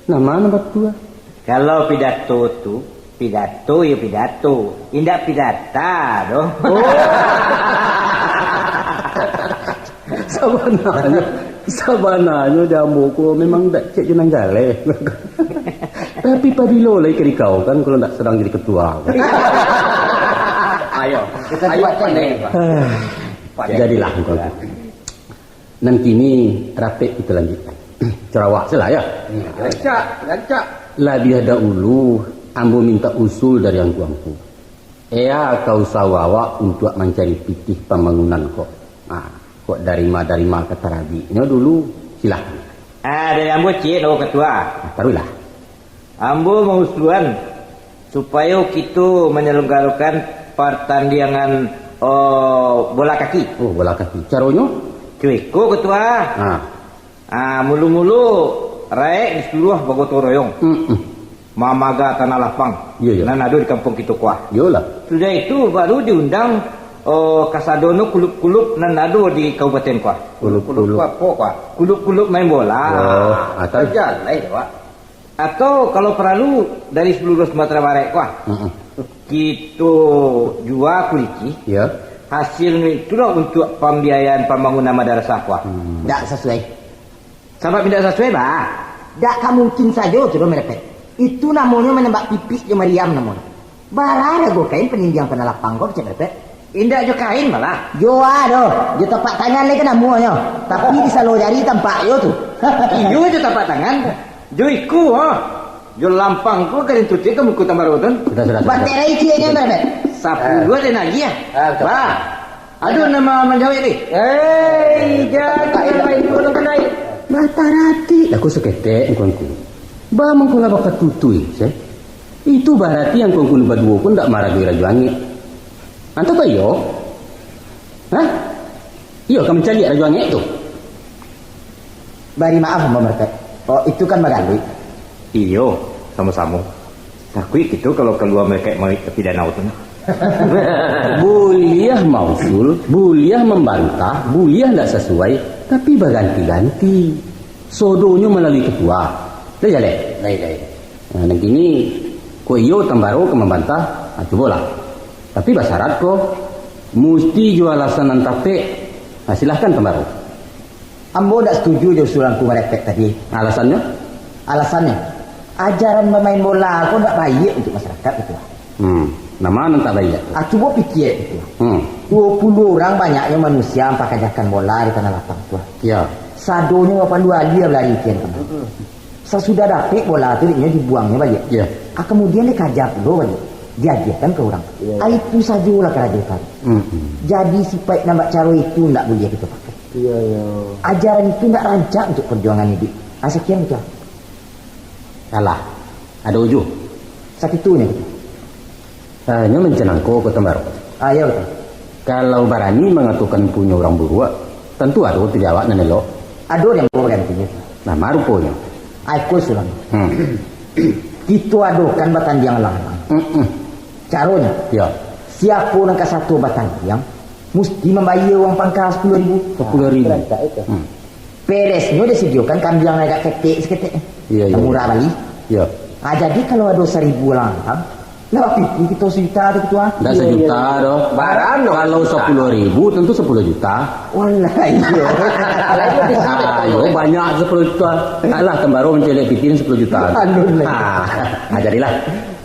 nama tua. Kalau pidato tu, pidato ya pidato, indak pidata doh. Sabananya jamuku memang tak cek jenang gale. Tapi padilo lagi ke kau kan kalau tak sedang jadi ketua. Ayo buat nih. Jadilah engkau. Dan kini rapet kita lanjutkan. Cerawak salah ya. Rancak. Lebih dahulu ambo minta usul dari angku-angku. Kau sawawa untuk mencari pitih pembangunan kok. Kok dari ma kata rabinya dulu silahkan. Dari ambo cik ketua. Taruhlah. Ambo mengusulkan supaya kita menyelenggarakan pertandingan bola kaki. Oh, bola kaki. Caranya? Cuiku ketua. Mulu-mulu rakyat di seluruh Bogotong Royong. Mamaga tanah lapang. Iya. Nan ada di kampung kita kuah. Yolah. Sudah itu baru diundang kasadono kulub-kulub nan ada di kabupaten kuah. Kulub-kulub apa kuah? Kulub-kulub main bola. Atau Jalan Pak. Atau kalau perlu dari seluruh Sumatera Barat kuah. Kita jual kuliki. Ya. Hasil itulah untuk pembiayaan pembangunan madrasah kuah. Tak sesuai. Sampai tidak sesuai bah. Tak mungkin saja tu merepet. Itu namanya menembak pipis je Mariam namanya. Barang ada kain peninjang pernah lapang kau cek merepet. Indak jo kain malah. Jo ada, jo tapak tangan lagi namanya. Tapi di salo jari tampak yo tu. Iyo jo tapak tangan. Jo iku jo lampang ku kan itu cek kamu ku tambah rotan. Sudah. Baterai cianya merepet. Sapu ada lagi ya. Bah. Aduh nama menjawab ni. Jangan main dulu kenai. Batarati. Aku sekete engkau. Ba mengkula bakat tutui, itu berarti yang kau guna berdua pun tak marah gira juangi. Antu kayo? Hah? Iyo kamu cari rajuangi itu. Bari maaf Mbak Merpet. Oh itu kan Magalui. Iyo, sama-sama. Takui gitu kalau keluar mereka mau pidana itu. Buliah mausul, buliah membantah, buliah tidak sesuai, tapi berganti-ganti. Sodonya melalui ketua. Dah jalan. Nah, dan kini ko iyo tambaro ke membantah, cobalah. Tapi basyarat ko mesti jual alasan nantape. Silahkan tambaro. Ambo tak setuju je usulanku merepek tadi. Alasannya? Alasannya ajaran bermain bola aku tak baik untuk masyarakat itu. Nama tak baik. Coba fikir itu. 20 orang banyaknya manusia pakajakan bola di tanah lapang tuh. Ya. Sadonya 82 dia berlari kian kan. Sesudah dapet bola tu dia dibuangnya balik. Ya. Kemudian dia kajap dulu balik. Diajarkan ke orang. Itu sajalah kerajaan. Jadi sifat nampak cara itu tak boleh kita pakai. Iya, ya. Ajaran itu tak rancak untuk perjuangan hidup. Sekian tu. Alah. Ada uju. Sakitunya gitu. Hanya mencenangko ke Tembaro. Ya betul. Kalau berani mengatukan punya orang buruk, tentu ada tidak awak nanelo. Ada yang mau gantinya. Nah, maruponya. Aku sulam. Kita adukan batandiang lanang. Caranya, Ya. siapa yang ke satu batandiang mesti membayar uang pangkal 10.000. 10.000. Peresnya disediakan kambing yang agak ketek seketek. Iya, iya. Murah balik. Ya. Jadi kalau ada 1.000 lanang, lah pikir kita sejuta tu ketua. Enggak sejuta doh. Barang dong. Kalau 10.000 tentu 10 juta. Wallahi iya. Ayo banyak 10 juta. Alah Tembaro mencelek pikirin 10 juta. Jadilah.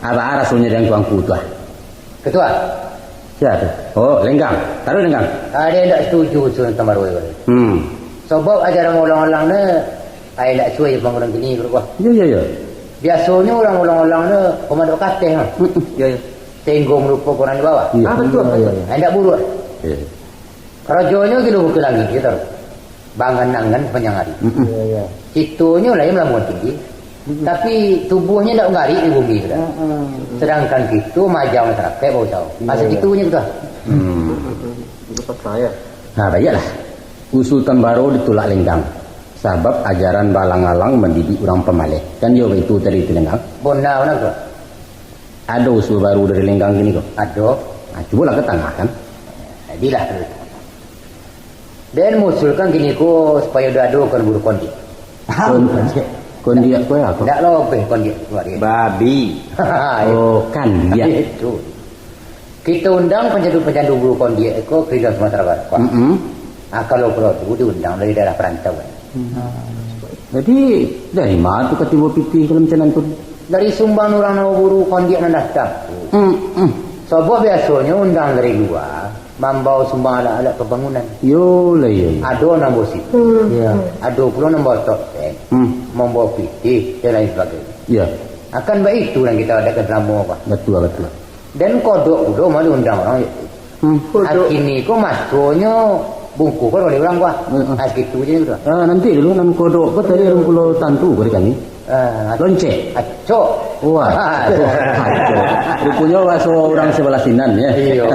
Apa rasulnya yang tuangku tu. Ketua, Siapa? Oh, Lenggang. Taruh Lenggang. ada yang tak setuju usul Tembaro itu. Sebab ajaran orang-orang ni, saya tak cuai bangunan gini berubah. Ya. Biasanya orang-orang ni komando kateh ha. Ya. Tenggung rupa korang di bawah. Ya. Betul. Saya tak buruk. Ya. Rajanya kilo ke langit dia taruh. Bangan-angan sepanjang hari. Situnya lah yang melamun tinggi. Tapi tubuhnya tak ngari di bumi sudah. Sedangkan kita majang masyarakat bau tahu. Masa itunya betul. Lepas saya. Nah, baiklah. Usul Tembaro ditolak Lenggang. Sebab ajaran balang-alang mendidik orang pemalih. Kan dia itu dari Lenggang. Bona mana tu? Ada usul baru dari Lenggang gini kok. Ada. Nah, cobalah ke tengah kan. Jadilah. Dan mengusulkan gini ko supaya diadukan buru kondi. Kondi apa ya? Tak lebih kondi. Babi. Oh, kan dia. Itu. Kita undang pencandu-pencandu buru kondi itu ke dalam Sumatera Barat. Kalau perlu diundang dari daerah perantauan. Jadi dari mana tu ketiba pitih kalau macam tu? Dari sumbang orang nak buru kondi yang datang. Sebab biasanya undang dari luar membawa sumbang alat-alat pembangunan. Yo lah yo. Ada orang bawa situ. Ada pula orang bawa topeng. Membawa pitih dan lain sebagainya. Ya. Akan baik itu yang kita adakan drama apa. Betul. Dan kodok pula malu undang orang. Kini ko masuknya bungkus kan oleh orang gua. Gitu je tu. Nanti dulu nan kodok apa tadi orang pulau tantu beri kami. Lonceng. Acok. Wah. Rupanya bahasa orang sebelah sinan ya. Iya.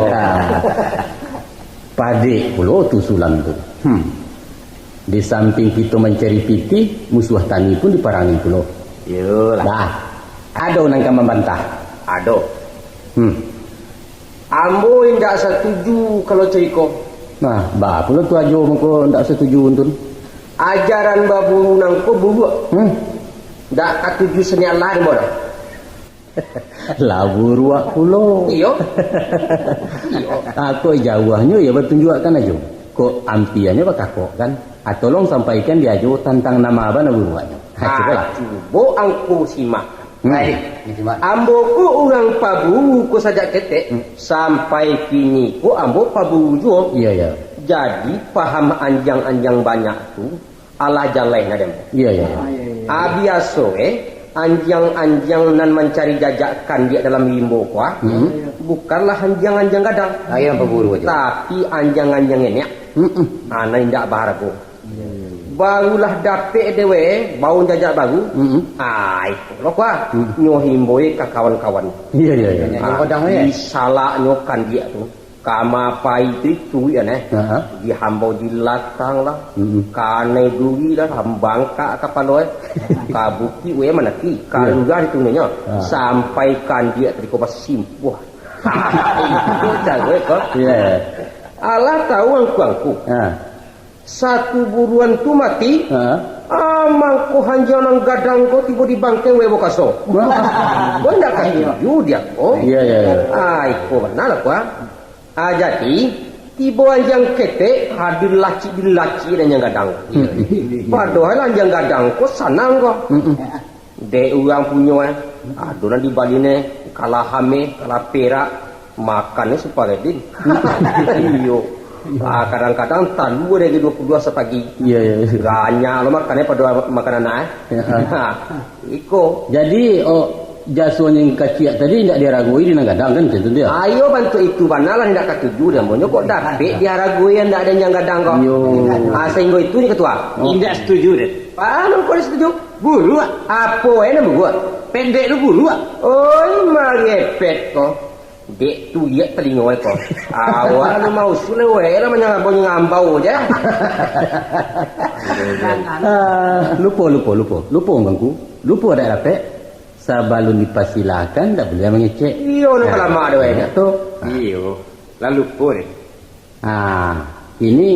Padik pulau tu sulam tu. Di samping kita mencari piti, musuh tani pun diperangi pulau. Yolah. Dah. Ada orang yang membantah. Ada. Ambo tidak setuju kalau ceriko. Nah, bah pula tu aja muka ndak setuju untun. Ajaran babu nangko buruk. Tak katuju senian lain bodoh. Labu ruak pulau. Iyo. Aku jauhnya ya bertunjukkan aja. Kok ampiannya bakal kok kan? Tolong sampaikan dia aja tentang nama apa nama ruaknya. Coba lah. Cuba angku simak. Baik. Ambo ku orang pabu ku saja ketek sampai kini ku ambo pabu juga. Iya. Jadi paham anjang-anjang banyak tu ala jalai nadem. Iya. Biasa anjang-anjang nan mencari jajakan dia dalam limbo kuah. Bukanlah anjang-anjang gadang. Ayam pemburu aja. Tapi anjang-anjang ini. Ana indak barago. Barulah dapet dewe bau jajak baru. Itu loh kuah. Nyo himboi ke kawan-kawan. Iya. Salah nyokan dia tu. Kama pai itu ya neh. Di hambau di latang lah. Kane duri lah hambangka kapaloy. Kabuki we mana ki. Kalugar itu nya. Sampaikan dia tadi ko simpuh. Itu jago kok. Iya. Allah tahu angku. Satu buruan tu mati. Mangko hanjangan gadang ko tiba di bangke we bokaso. Ko ndak kayu dia ko. Iya. Ko benar lah ko. Jadi tiba anjang kete hadir laci dan yang gadang. Padahal anjang gadang ko sanang ko. De orang punya adonan di baline kalah hame kalah perak makannya separedin. Iyo. Kadang-kadang talu ada di 22 sepagi. Iya. Banyak lo makannya pada makanan Iko. Jadi jasuan yang kecil tadi tidak diragui di gadang kan itu dia. Ayo bantu itu banalah tidak ketujuh dan banyak kok dapet diragui yang tidak ada yang gadang kok. Sehingga itu ni ketua. Tidak setuju deh. Paano kau setuju? Bulu Apa nama gua? pendek lu bulu. Oh, marepet kok. Dek tu ya telinga kok. Awak lu mau sule we lah menyang ngambau aja. Lupa bangku. Lupa ada apa? Sabalun dipasilakan tak boleh mengecek. Iyo lu lama ada we. Tu. Iyo. Lalu pun. Ini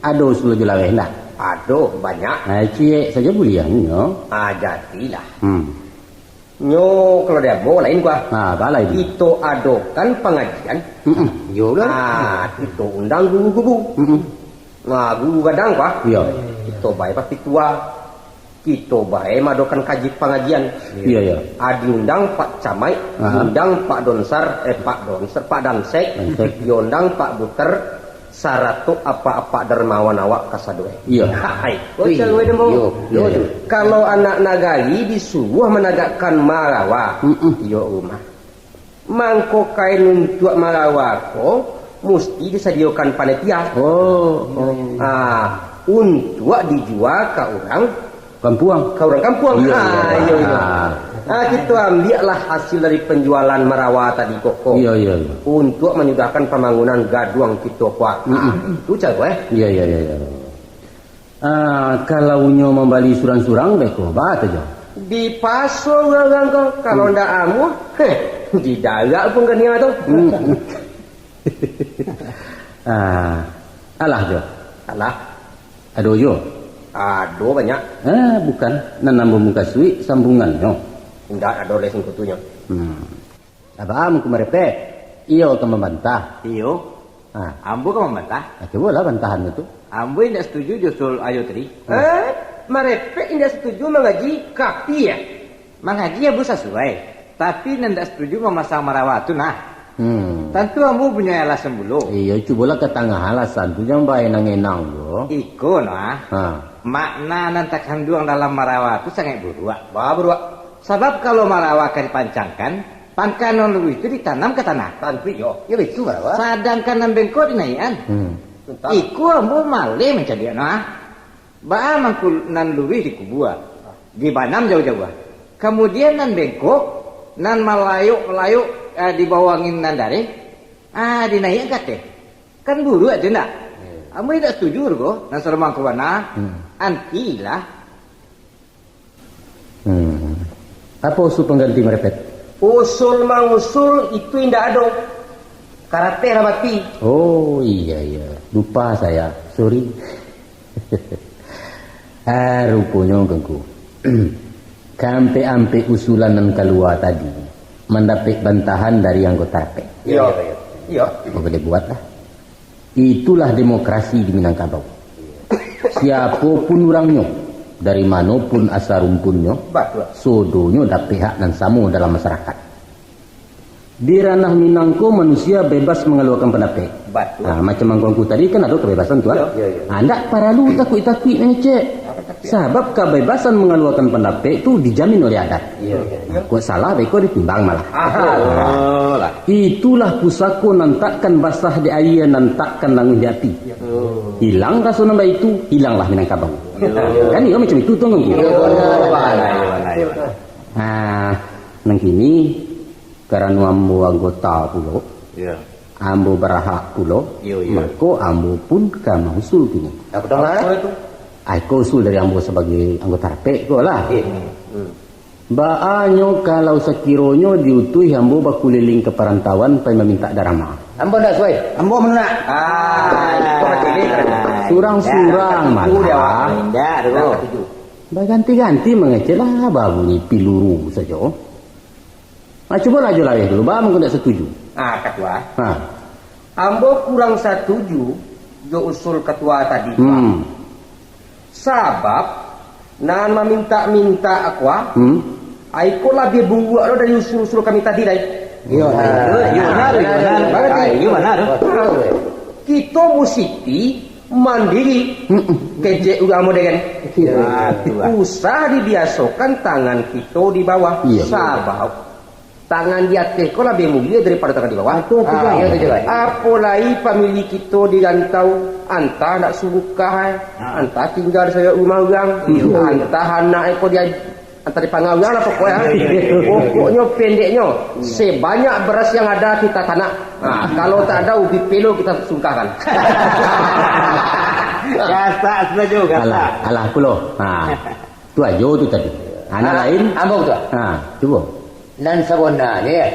ada usul jelaweh dah. Aduh, banyak. Cik saja boleh no. Jadilah. Nyo kalau dia mau lain gua. Balai dia. Itu ado kan pengajian. Yo lah. Itu undang guru-guru. Guru gadang gua. Iya. Itu baik pasti tua. Itu baik madokan kaji pengajian. Iya. Adi undang Pak Camai, undang Pak Donsar, Pak Dansek, diundang Pak Buter, saratu apa-apa dermawan awak kasadue. Iya. Hai. Kalau anak nagali disuruh menegakkan marawa. Yo rumah. Mangko kain untuk marawa ko mesti disediakan panitia. Untuk dijual ke orang kampung. Iya. Kita ambillah hasil dari penjualan marawa tadi koko. Iya. Untuk menyudahkan pembangunan gaduang kita kuat. Itu cakap Iya. Kalau nyo membali surang-surang beko bat aja. Di paso orang kau kalau ndak amu, di darat pun kena tu. Alah jo. Aduh yo. Aduh banyak. Bukan. Nanambung muka suwi sambungannya. Tidak ada lesing kutunya. Abang ku merepek. Iyo ke membantah. Iyo. Ambo kan membantah. Coba lah bantahan itu. Ambo tidak setuju jusul ayo tadi. Merepek tidak setuju mengaji kapi ya. Mengaji ya bu sesuai. Tapi tidak setuju memasang marawatu nah. Tentu ambo punya alasan bulu. Iya cobalah ke tengah alasan tu jangan baik nang-enang yo. Iko nah. Makna nantak handuang dalam marawatu sangat berua. Sebab kalau marawa akan dipancangkan, pangkanon lu itu ditanam ke tanah. Tanpi yo. Ya itu marawa. Sedangkan nambengko dinaikan. Iku ambo malih mencari nah. Ba mangkul nan luwih di kubua. Di banam jauh-jauh. Kemudian nan bengkok, nan melayuk di bawah angin nan dari. Dinaikan kate. Kan buru aja ndak. Ambo tidak setuju kok. Nan seremang ke mana? Antilah. Apa usul pengganti merepet? Usul mangusul itu tidak ada. Karate ramati. Oh iya. Lupa saya. Sorry. Rupanya gengku. Kampe-ampe usulan nan keluar tadi mendapat bantahan dari anggota RP. Iya. Boleh buatlah. Itulah demokrasi di Minangkabau. Siapapun orangnya, dari manapun asal rumpunnya, sodonyo dapat hak dan sama dalam masyarakat. Di ranah Minangko manusia bebas mengeluarkan pendapat. Macam mangkongku tadi kan ada kebebasan tuan. Anda perlu takut-takut ngecek. Sebab kebebasan mengeluarkan pendapat itu dijamin oleh adat. Kau salah, beko ditimbang malah. Itulah pusako nantakkan basah di air nantakkan langun di hati. Hilang rasa nambah itu, hilanglah Minangkabau. Kan iya macam itu tuh nang kini karena ambo anggota pulau, ambo berhak pulau, maka ambo pun kan usul kini. Apa dah itu? Aku usul dari ambo sebagai anggota RP ko lah. Baanyo kalau sekiranya diutuhi ambo bakuliling ke perantauan pai meminta darama. Ambo ndak suai. Ambo menolak. Surang-surang malah. Ganti-ganti mengecek lah babuni piluru saja. Coba aja lah dulu, bang aku tidak setuju. Ketua. Ambo kurang setuju jo usul ketua tadi. Sebab nan meminta-minta aku. Aiko lebih buat lo dari usul-usul kami tadi dai. Iya benar. Kita mesti mandiri. Kece udah mau dengan. Usah dibiasakan tangan kita di bawah. Sabab tangan di atas kau lebih mulia daripada tangan di bawah. Apalagi pemilik kita di rantau, antah nak suka, antah tinggal saya rumah orang, antah anak kau dia antara di pangawang lah pokoknya. Pokoknya pendeknya sebanyak beras yang ada kita tanah. Kalau tak ada ubi pelo kita sungkakan. Kata sudah juga. Alah pulau. Tu aja tu tadi. Anak lain. Ambok tu. Coba. Nan sabona ni ya.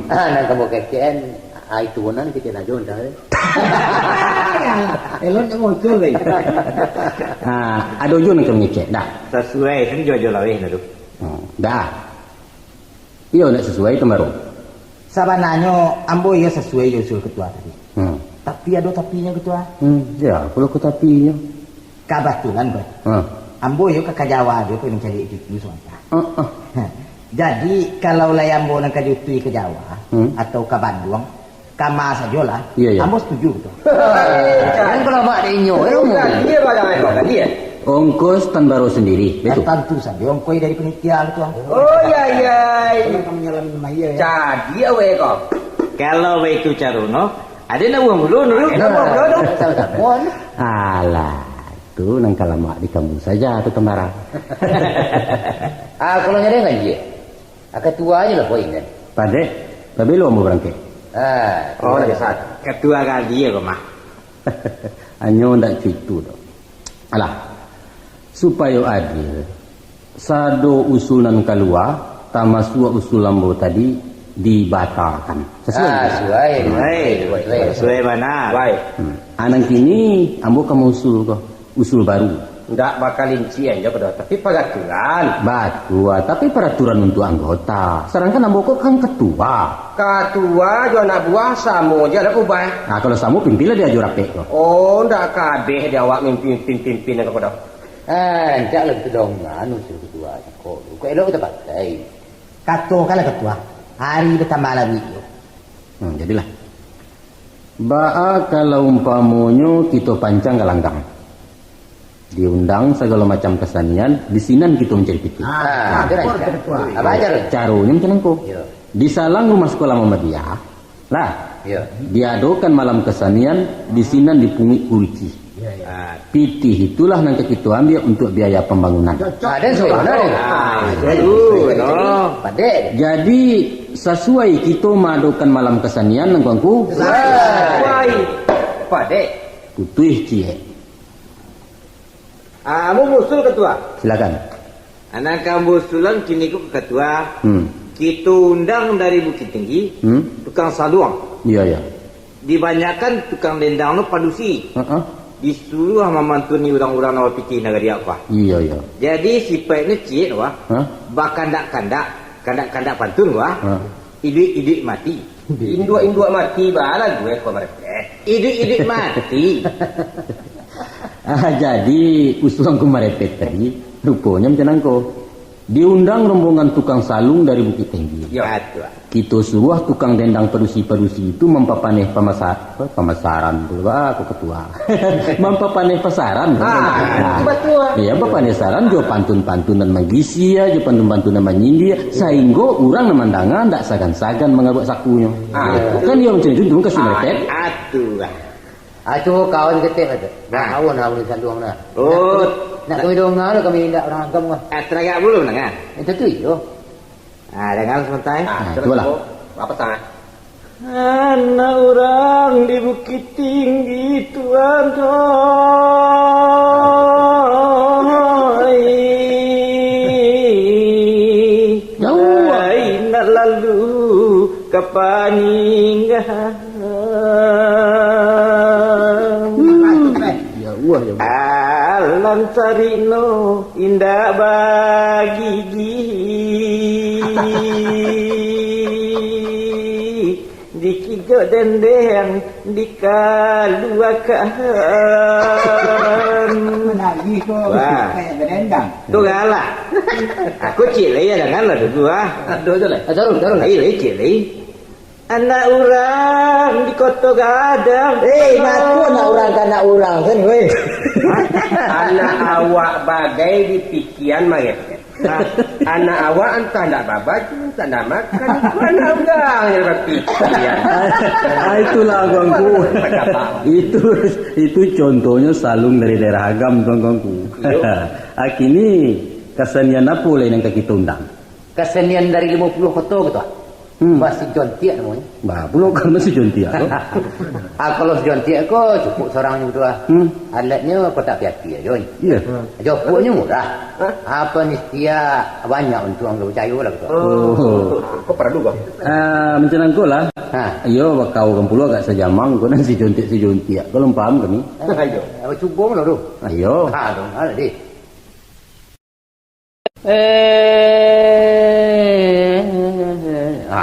Nan kamu kekeen. Itu nan kita nak jodoh dah. Elon nak muncul lagi. Ada jo nak kami cek dah. Sesuai kan jodoh lawih nak tu. Dah. Iyo nak sesuai tu baru. Sabananya ambo ya sesuai usul ketua tadi. Tapi ada tapinya ketua. Ya, kalau ke tapinya. Kebetulan kau. Ambo yo ke Jawa dia tu mencari cucu soalnya. Jadi kalau lah ambo nak cuti ke Jawa atau ke Bandung, kama sajalah. Ambo setuju tu. Kan kalau mak dia Dia bagaimana dia? Ongkos tan baru sendiri, betul. Tentu saja ongkos dari penitia tu. Oh ya. Kamu nyalamin Maya ya. Jadi awak kau. Kalau itu caruno, ada nak uang dulu. Alah, tu nang kalamak di kamu saja tu tembara. Kalau nyari kan dia. Ketuanya lah poin kan. Pade, tapi lu mau berangkat. Lagi satu. Ketua kali dia kau mah. Anyo ndak cuitu tu. Alah, supaya adil, sado usulan keluar, tamasua usul lambo tadi dibatalkan. Sesuai mana? Baik. Anang kini ambo kamu usul baru. Ndak bakal lincian je ketua, tapi peraturan. Batua, tapi peraturan untuk anggota. Sedangkan ambo kok kan ketua. Ketua jo anak buah sama je ada ubah. Kalau samu pimpinlah dia jurap kok. Oh, ndak kabeh dia awak mimpin nak ketua. Enggak lebih kedongan usul ketua kok. Kok elok kita pakai. Kato kala ketua. Hari bertambah lagi. Jadilah. Kalau umpamonyo kita pancang galanggang. Diundang segala macam kesenian, di sinan kita mencari pikir. Apa aja? Caranya macam ko. Di salang rumah sekolah Muhammadiyah, lah. Diadakan malam kesenian, di sinan dipungut kurci. Pitih itulah nanti kita ambil untuk biaya pembangunan. Jadi sesuai kita mengadakan malam kesenian nangkangku. Sesuai. Pade. Putih cie. Kamu musul ketua. Silakan. Anak kamu usulan kini ku ketua. Kita undang dari Bukit Tinggi, tukang saluang. Iya. Dibanyakan tukang lendang no padusi. Disuruh memantuni orang-orang nawar pikir negara apa. Iya. Jadi sifatnya cik wah. Kandak pantun wah. Idik mati. Induk mati bala gue kok mereka. Idik mati. Jadi usulan kumarepet tadi rupanya macam nangko. Diundang rombongan tukang salung dari Bukit Tinggi. Ya, kita suruh tukang dendang perusi-perusi itu mempapaneh pemasaran. Aku ketua. Mempapaneh pasaran. Betul. Iya, papaneh saran jo pantun-pantunan magisi ya, jo pantun-pantunan manyindi sehingga orang memandangan ndak sagan-sagan mengabak sakunya. Kan dia macam itu dong kasih merepet. Aduh kawan ketik aja. Kawan awak saluang dah. Oh, nak kami dongar kami tidak orang kamu. Teragak belum dengar. Itu tu yo. Dengar sebentar. Cobalah. Apa tangan? Anak orang di Bukit Tinggi Tuhan nak lalu ke Paninggahan. Alam Sarino indah bagi dikijo dendeng dikaluakan. Lagi kok kayak berendang. Tu galah. Aku cilai ya dengan lah dulu ah. Aduh tu lah. Jarul. Cilai. Anak orang di Kota Gadang. Ngaku anak orang kan weh. Anak awak bagai di pikiran mereka. Anak awak entah nak babat, entah nak makan. Itu anak orang yang berpikiran. Itulah gangku. Itu contohnya salung dari daerah Agam gangku. Kini kesenian apa lain yang kita undang? Kesenian dari 50 kota gitu. Masih jontiak namanya. Bah, belum kan masih jontiak. Kalau jontiak kok cukup seorang gitu lah. Alatnya kotak piati aja. Iya. Jopuknya murah. Apa nistia banyak untuk orang percaya lah gitu. Kok pernah dulu? Macam aku lah. Ayo kau kampulo agak sejamang kau nang si jontiak. Kau paham kami? Ayo. Apa cuba lo tu? Ayo. Dong, ada deh.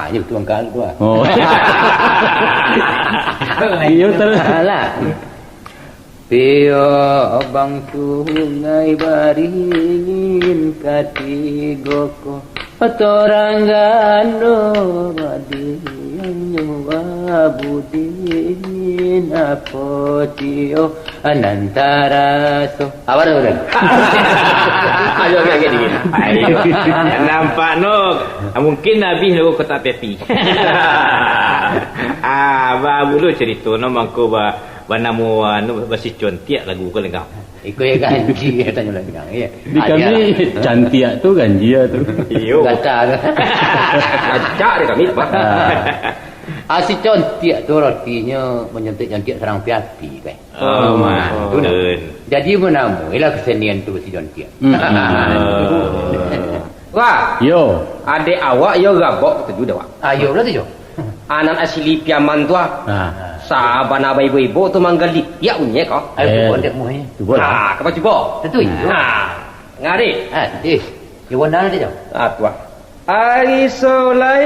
Ini betul angkat tu lah. Oh. Ayo terus. Alah. Pio bang sungai baringin katigoko Patorangano radinyo abudin apotio anantaraso. Apa dah udah? Ayo kayak gini. Ayo. Nampak no. Mungkin habis lo kotak pepi. Baru cerita no mangko banamu basi contiak lagu kau lengkap. Ikut ya ganji tanya lagi nang. Ya. Di kami cantiak tu ganji tu. Iyo. Gaca. Acak dia kami pak. Si contiak tu artinya menyentik-nyentik serang piati kan. Oh, mantul. Jadi menamu ialah kesenian tu si contiak. Wah, Yo. adik awak yo gabok ketujuh dah wak. Ayo lah tu jo. Anak asli piaman tu sahabat abai ibu tu manggal ya unye kau. Ayo buat dek muai. Tu bola. Kau cuba. Tentu itu. Ngari. Dis. Dia wandal dia jo. Tua. Ai solai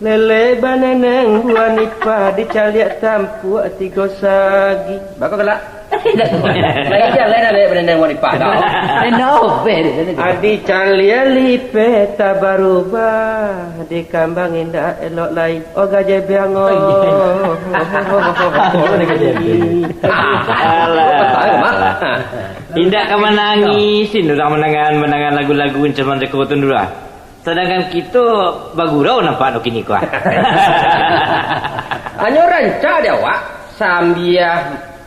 lele baneneng wanita di caliak tampu tigo sagi. Bakal kelak. Lain jalan ada baneneng wanita kau. No, very. Adi caliak lipe tabaruba di kambang indah elok lain. Oh gajah biango. Tidak kamu nangisin orang menangan lagu-lagu ancaman rekrutan dulu lah. Sedangkan kita bagurau nampak no kini kuah. Hanya ranca dia wak sambil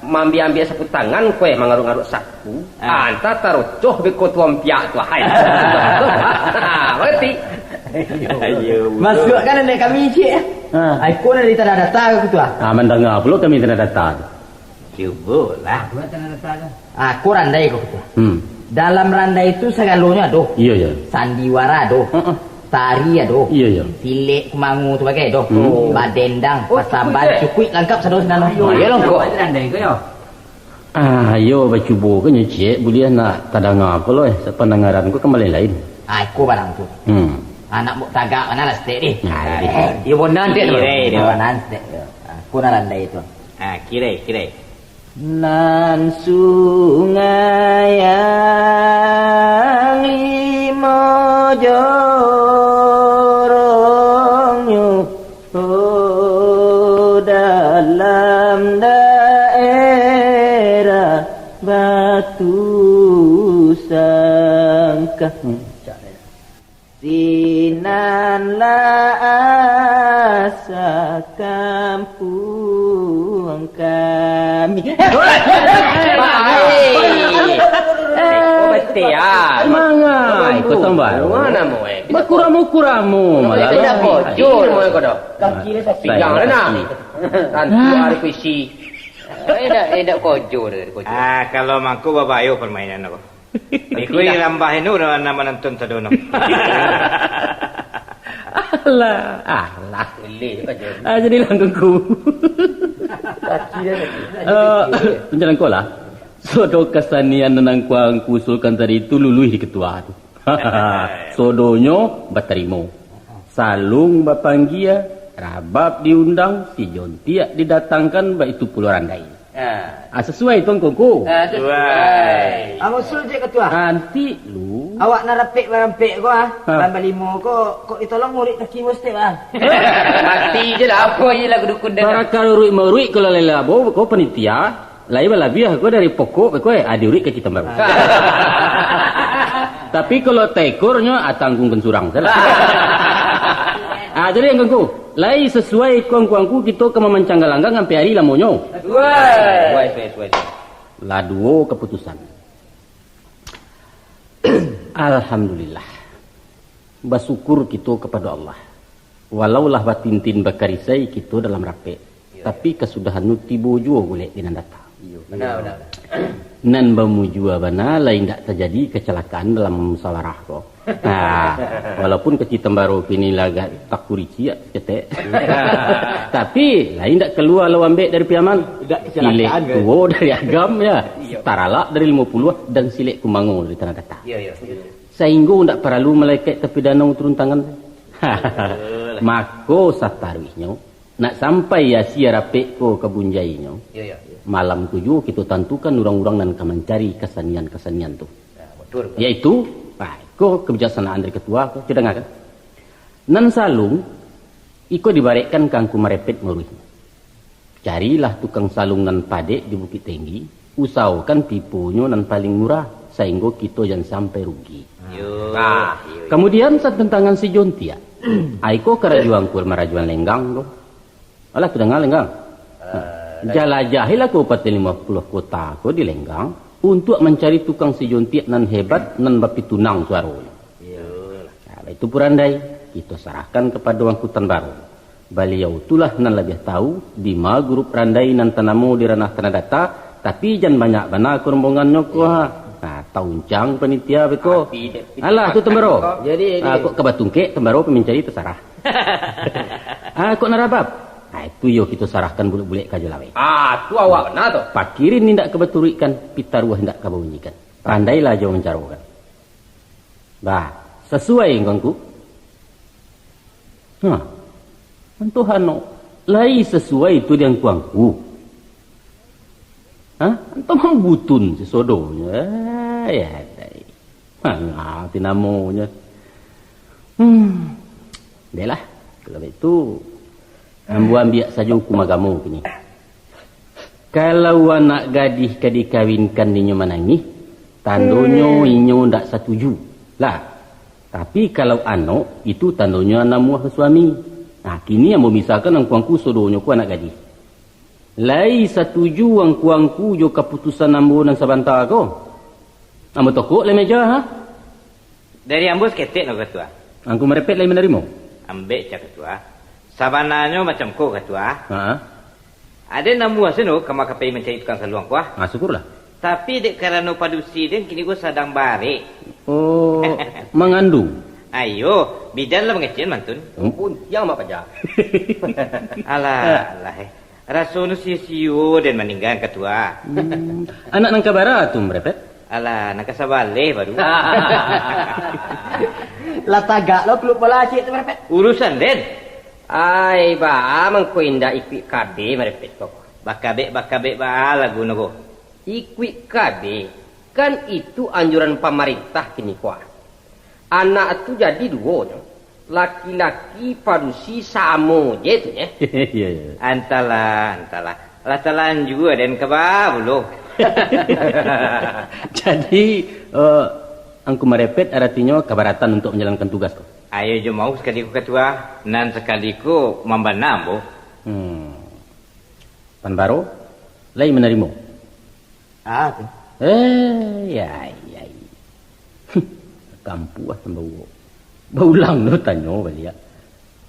ambil sapu tangan kue mengaruk-ngaruk sapu. Anta tarucoh beko tuam piak tu hai. Berarti. Masukkan nenek kami cik. Aku nak di tanah datar aku tu Mendengar pula kami kena datang. Cubalah. Aku randai aku tu. Dalam randai itu segalonya doh. Iya ya. Sandiwara doh. Tari doh. Iya ya. Silik kemangu tu bagai doh. Badendang, pasaban, cukui lengkap sedot dan Ya lengkap. randai ke yo. Ayo bacubo ke nyecek boleh nak tadangar apa loh sependengaran ku kembali lain. Aku barang tu. Anak muk tagak mana lah stek ni. Dia bonan dia tu. Kira. Kawanan stek. Aku nak randai itu. Kira. Nan sungai yang limo jorongnya dalam daerah Batu Sangka sinanlah asa kampung kami. Betul ya. Mangai kau tambah. Mana mu Kuramu malah. Tidak bojol mu kau dah. Kaki dia sapi yang mana? Tantu hari kuisi. Tidak kojo dia. Kalau mangku babayo permainan aku. Iku lambah inu nama nonton sadono. Alah. Jadi langkungku. Penjalan kau lah. Sodo kesenian nenang kuang kusulkan tadi itu luluh di ketua tu. Sodonyo baterimo. Salung bapanggia, rabab diundang, si jontiak didatangkan baik itu pulau randai. Sesuai tuan kongko. Sesuai. Amo sul je ketua. Nanti lu Awak narapik barampik ko Bamba limo ko ditolong murid kaki mesti bang. Mati je lah apa je lah kedukun dia. Barakal urui merui kalau lelabo ko panitia, lai balabiah ko dari pokok ko adi urui ke kita baru. Tapi kalau tekornya atanggungkan surang salah. Jadi yang kangku, lai sesuai kuangku kita ke memancanggalanggang sampai hari lamonyo. Sesuai. Laduo keputusan. Alhamdulillah. Bersyukur kita kepada Allah. Walaulah batintin bakarisai kita dalam rapi. Tapi kesudahan tiba jua boleh dengan data. Benar. Nan bamujua bana lain tak terjadi kecelakaan dalam musyawarah ko. Nah, walaupun kecil tembaro kini laga tak kurici ya cetek. Tapi lain tak keluar lawan ambek dari piaman. Silek tuo dari agam ya. Taralak dari 50 dan silek kumango dari tanah data. Iya. Sehingga tak perlu malaikat tapi danau turun tangan. Mako satarwihnya nak sampai ya siarapek ko kebunjainya. Iya. Malam tujuh kita tentukan orang-orang dan mencari kesenian-kesenian tu. Ya, betul. Yaitu, ko kebijaksanaan dari ketua, ko tidak kan? Nan salung, iko dibarekkan kangku merepet merui. Carilah tukang salung nan padek di Bukit Tinggi, usahakan tipunya nan paling murah, sehingga kita jangan sampai rugi. Kemudian saat tentangan si Jontia, aiko kerajuan kur merajuan lenggang, ko. Alah tu dengar lenggang. Jalajahilah kabupaten 50 kota ko di Lenggang untuk mencari tukang sejuntiak nan hebat nan bapi tunang suaranya. Nah, itu purandai kita serahkan kepada Wangkutan Baru. Beliau itulah nan lebih tahu di ma grup randai nan tanamu di ranah tanah data, tapi jangan banyak bana rombongannya ko ha. Nah, tauncang panitia beko. Alah tu tembaro. Jadi kok kebatungke tembaro pemencari terserah. Kok narabab? Nah, itu yo kita sarahkan bulik-bulik kajolawe. Tu awak benar tu. Pakirin hendak kebeturikan, pitaruah hendak kabunyikan. Pandailah jauh mencarokan. Bah, sesuai engkangku. Antuhano, lai sesuai itu yang kuangku. Antum butun si sodonya. Ya, dai. Ngerti namanya. Delah, kalau itu ambu ambil saja hukum agama kini. Kalau anak gadis ke dikawinkan dinyo menangis, tandonyo inyo ndak setuju. Lah. Tapi kalau anak itu tandonyo anak muah ke suami. Nah, kini yang memisahkan angkuangku sodonyo ku anak gadis. Lai setuju angkuangku jo keputusan ambu dan sabanta ko. Ambu tokok le meja ha? Dari ambu seketik no ketua. Angku merepet lai menerima. Ambek cak ketua. Sabananya macam ko ketua. Ada namu aseno kama kapai mencari tukang saluang kuah. Syukurlah. Tapi dek karena padusi den kini gua sadang bare. Oh, mengandung. Ayo, bidan lah mengecil mantun. Pun yang mak pajak. Alah. Rasunu siu dan meninggal ketua. Anak nang kabara tu merepet. Alah, nak kasabale baru. Latagak lo peluk bola cik tu merepet. Urusan den. Ai ba mangko indah ikwi KB merepet kok. Bakabe ba lagu nogo. Ikwi KB kan itu anjuran pemerintah kini kuah. Anak itu jadi dua. Laki-laki padusi samo je tu ya. Iya. Antala. Latalan juga dan keba bulu. Jadi angku merepet artinya keberatan untuk menjalankan tugas kok. Ayo je mau sekali ku ketua, nan sekali ku mambanam bo. Pan baru, lai menerima. Tu. Ya. Kampu tambah. Baulang lo tanyo balik.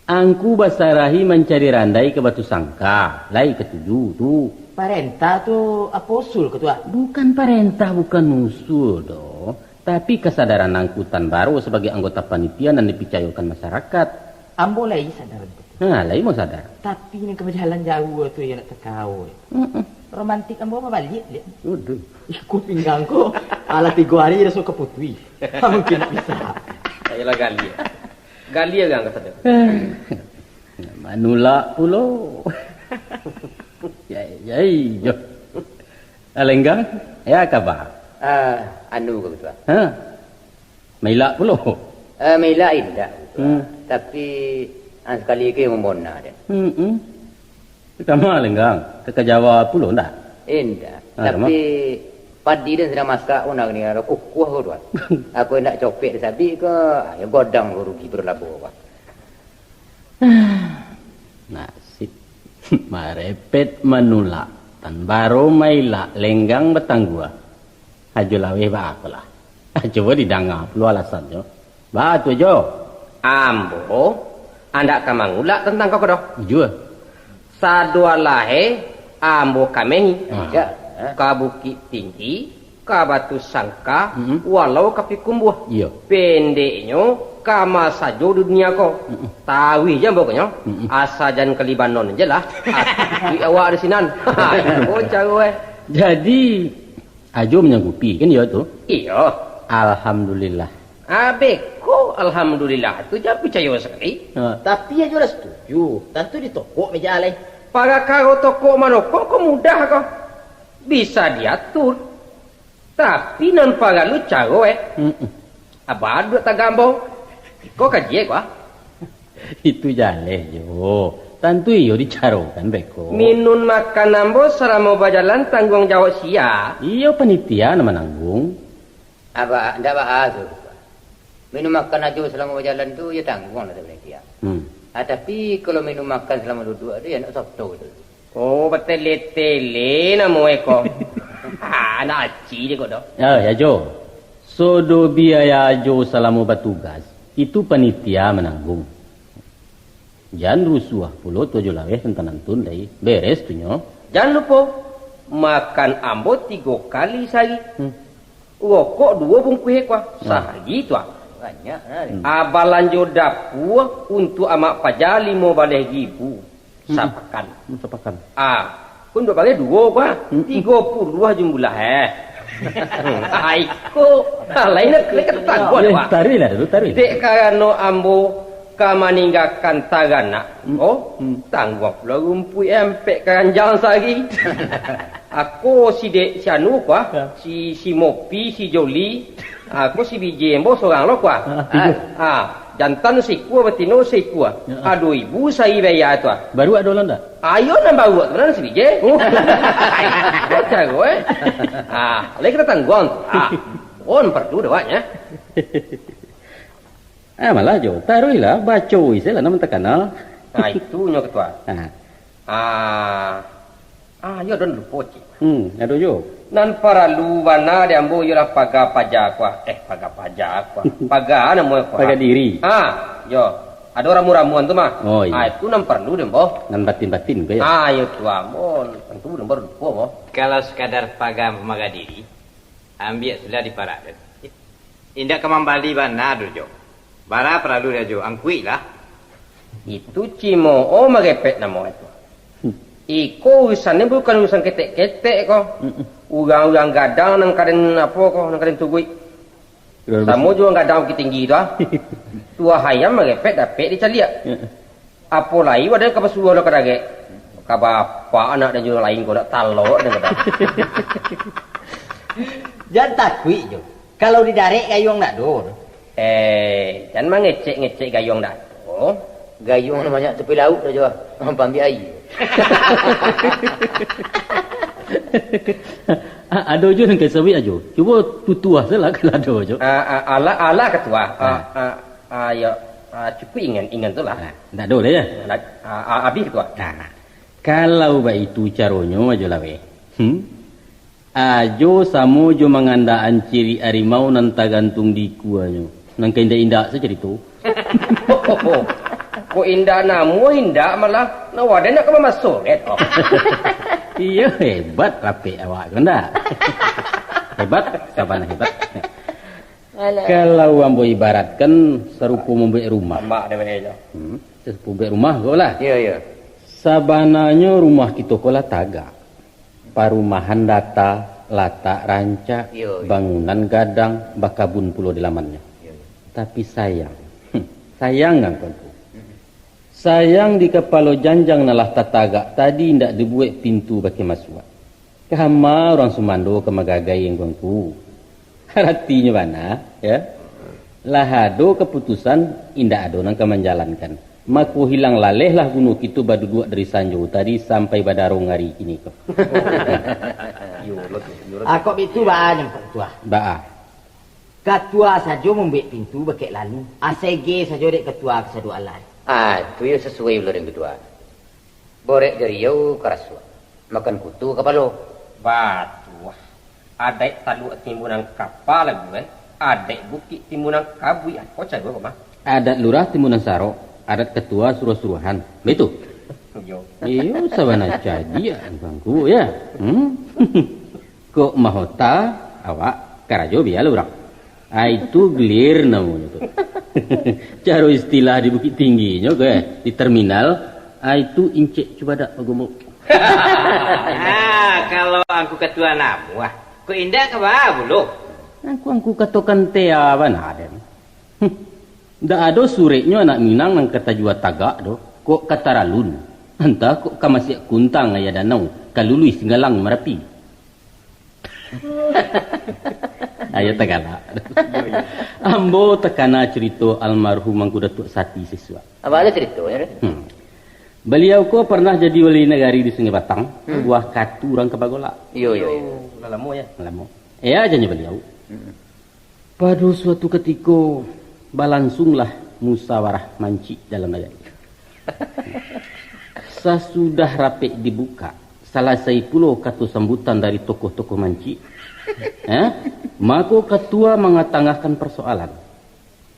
Angku basarahi mencari randai ke Batu Sangka, lai ketujuh tu. Parenta tu apa usul ketua? Bukan parentah, bukan usul doh. Tapi kesadaran angkutan baru sebagai anggota panitia dan dipercayakan masyarakat. Ambo lagi sadar. Nah, lagi mau sadar. Tapi ni keberjalan jauh tu yang nak tekau. Romantik ambo apa balik dia? Udah. Ikut pinggangku. Alah 3 hari dah suka putui. Mungkin tak bisa. Ayolah Galia. Galia kan kata dia. Manula pulo. Yai. Alenggang, ya kabar. Anu ke betul. Mailak pula. Mila indah. Tapi sekali ke membona dia. Kamu lenggang. Ke Jawa pula ndak? Indah. Tapi padi dan sedang masak nak ni ada kukuh tu. Aku nak copet sabi ke ya godang rugi berlabuh. Nasib. Marepet menulak. Tan baru mailak lenggang betanggua. Ajo lawe ba apalah. Coba didengar perlu alasannya. Ba tu jo. Ambo, anda kamangulak tentang kau kedoh. Jua. Sadua lahe, ambo kamehi. Ya. Ka bukit tinggi, ka batu sangka, walau kapi kumbuh. Iya. Pendeknya, kama sajo dunia ko. Tawi je pokoknya. Asa jan ke Libanon je lah. Di awak di sinan. Oh cawe. Jadi Ajo menyanggupi kan ya tu? Iya. Alhamdulillah. Abeko alhamdulillah tu je percaya sekali. Tapi aja dah setuju. Tentu di toko meja alih. Para karo toko manoko kok mudah kok. Bisa diatur. Tapi nan para lu cawe. Abad tak gambong. Kok kaji kok? Itu jaleh jo. Tentu iyo dicarokan beko. Minun makan nambo selama berjalan tanggung jawab sia. Iyo panitia nama nanggung. Apa ndak bahas tu. Minum makan aja selama berjalan tu ya tanggung lah dia. Tapi kalau minum makan selama duduk tu ya nak sabtu tu. Oh betele-tele nama eko. Nak aci je kok dah. Ya jo. Sodo biaya Ajo selama bertugas. Itu panitia menanggung. Jangan rusuh pula tu Ajo laweh tentang nantun dari beres tu nyo. Jangan lupa makan ambo 3 kali sehari. Rokok 2 bungkus kuah sehari tu ah. Banyak Abalan jo dapur untuk amak pajak 15,000 sapakan. Sapakan. Kun dua balik 2 kuah 30 jumlah Aiko lain nak ketangguan wah. Tari lah tu tari. Dek karano ambo kamaninggakan tagana. Tangguap pula rumpui empek keranjang sehari. Aku si dek si anu kuah, si Mopi, si Joli. Aku si Bijembo seorang lo kuah. Jantan si kuah betino si kuah. 2,000 saya bayar tu. Baru ada orang tak? Ayo nambah buat benar si Bije. Baca gue. Lagi kita tangguan. On perlu dewanya. Malah jo, taruhlah baca isi lah nama terkenal. Itu nyo ketua. Ya don lupa cik. Ada jo. Nan para luwana diambo yola paga pajak kuah. Paga pajak kuah. Paga nama kuah. Paga diri. Yo. Ada orang ramuan tu mah. Oh iya. Itu nan perlu dembo. Nan batin-batin ke ya? Yo tua mon. Tentu dembo lupa mo. Kalau sekadar paga pemaga diri, ambil sudah di parade. Indak kembali benar jo. Bara perlu dia jo, angkui lah. Itu cimo magepet nama itu. Iko urusannya bukan urusan ketek-ketek kok. Urang-urang gadang nang karen apa kok, nang karen tugui. Samo juga gadang tinggi tu Tua hayam magepet dapat dicaliak. Apa lagi wadah ka pasuruh nak kadage. Ka bapa anak dan juga lain kau nak talok dan kata. Jangan takui jo. Kalau didarik gayung nak dur. Jangan mengecek-ngecek gayung dah. Gayung namanya tepi laut saja. Pambil air. Ada je nak sawi ajo. Cuba tutuah salah kalau ada je. Ala ketua. Ya cukup ingat tu lah. Tak ada dah ya. Habis ketua. Kalau baik itu caranya ajo lah weh. Ajo samo jo mengandaan ciri harimau nan tagantung di kuahnya. Nang indah-indah saja itu. Ko indah namu indah malah nawade nak masuk Iya hebat rapi awak kan dah. Hebat, siapa nak hebat? Kalau ambo ibaratkan serupa membeli rumah. Mak dia aja. Serupa membeli rumah kau lah. Ya. Sabananya rumah kita kau lah taga. Parumahan data, latak ranca, bangunan gadang, bakabun pulau di lamannya. Tapi sayang kan tuanku. Sayang di kepala janjang nalah tataga tadi ndak dibuat pintu bagi masuk. Kehama orang Sumando ke magagai yang tuanku. Artinya mana? Ya. lahado keputusan indah ado nang menjalankan. Maku hilang laleh lah gunung itu badu dua dari Sanjo tadi sampai badarong hari ini kok. Aku itu baa nyempet tua. Baa. Ketua saja membek pintu bekek lalu. ACG saja dek ketua kesadu alai. Itu ya sesuai belum yang kedua. Borek dari yau kerasua. Makan kutu kapalo. Batu. Adek talu timbunan kapal lagu kan. Adek bukit timbunan kabu ya. Kok cai gua mah. Adat lurah timunan saro, adat ketua suruh-suruhan. Betul. Yo. Iyo sabana jadi bangku ya. Kok mahota awak karajo biar lurah. Itu gelir namanya tuh. Cara istilah di Bukit Tingginya ke di terminal. Itu incek coba dak pagomo. Kalau aku ketua namu, ku indah ke bawah bulu. Aku katokan tea apa naden. Ndak ada sureknya anak Minang nang kata jua tagak do. Kok kata ralun. Entah kok kamasih kuntang aya danau. Kalului singgalang Merapi. Ayo tegala. Ambo tekana cerita almarhum Mangku Datuk Sati siswa. Apa ada ceritanya? Beliau ko pernah jadi wali negari di Sungai Batang, buah katu orang Kebagola. Yo. Lamo ya. Lamo. Ajanya beliau. Pada suatu ketika balangsunglah musyawarah manci dalam negeri. Sesudah rapik dibuka, selesai pulau katu sambutan dari tokoh-tokoh manci. Maka ketua mengatangahkan persoalan.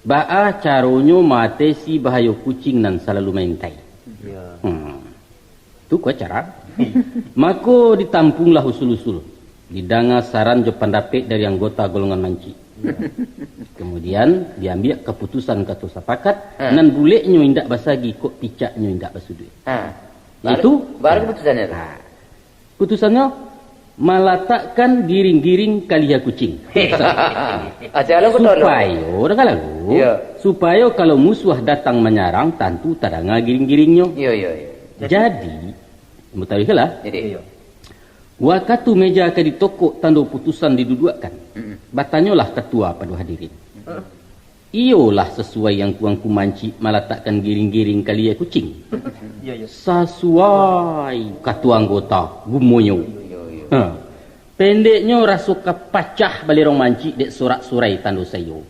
Baa caronyo matesi bahaya kucing nan selalu mentai. Itu kok cara. Maka ditampunglah usul-usul. Didanga saran jo pendapik dari anggota golongan manci. Kemudian diambil keputusan ketua sepakat nan buleknyo indak basagi kok picaknyo indak basudui. Itu baru keputusannya. Putusannya meletakkan giring-giring kalia kucing. Supaya kalau musuh datang menyerang tentu tadanga giring-giringnya. Jadi, mutawi lah. Waktu meja ke di toko tanda putusan didudukan. Batanyolah ketua pada hadirin. Iyolah sesuai yang kuangku manci meletakkan giring-giring kalia kucing. Sesuai ketua anggota gumonyo. Pendeknya rasuka pacah balirong manci dek surat-surai tando sayo.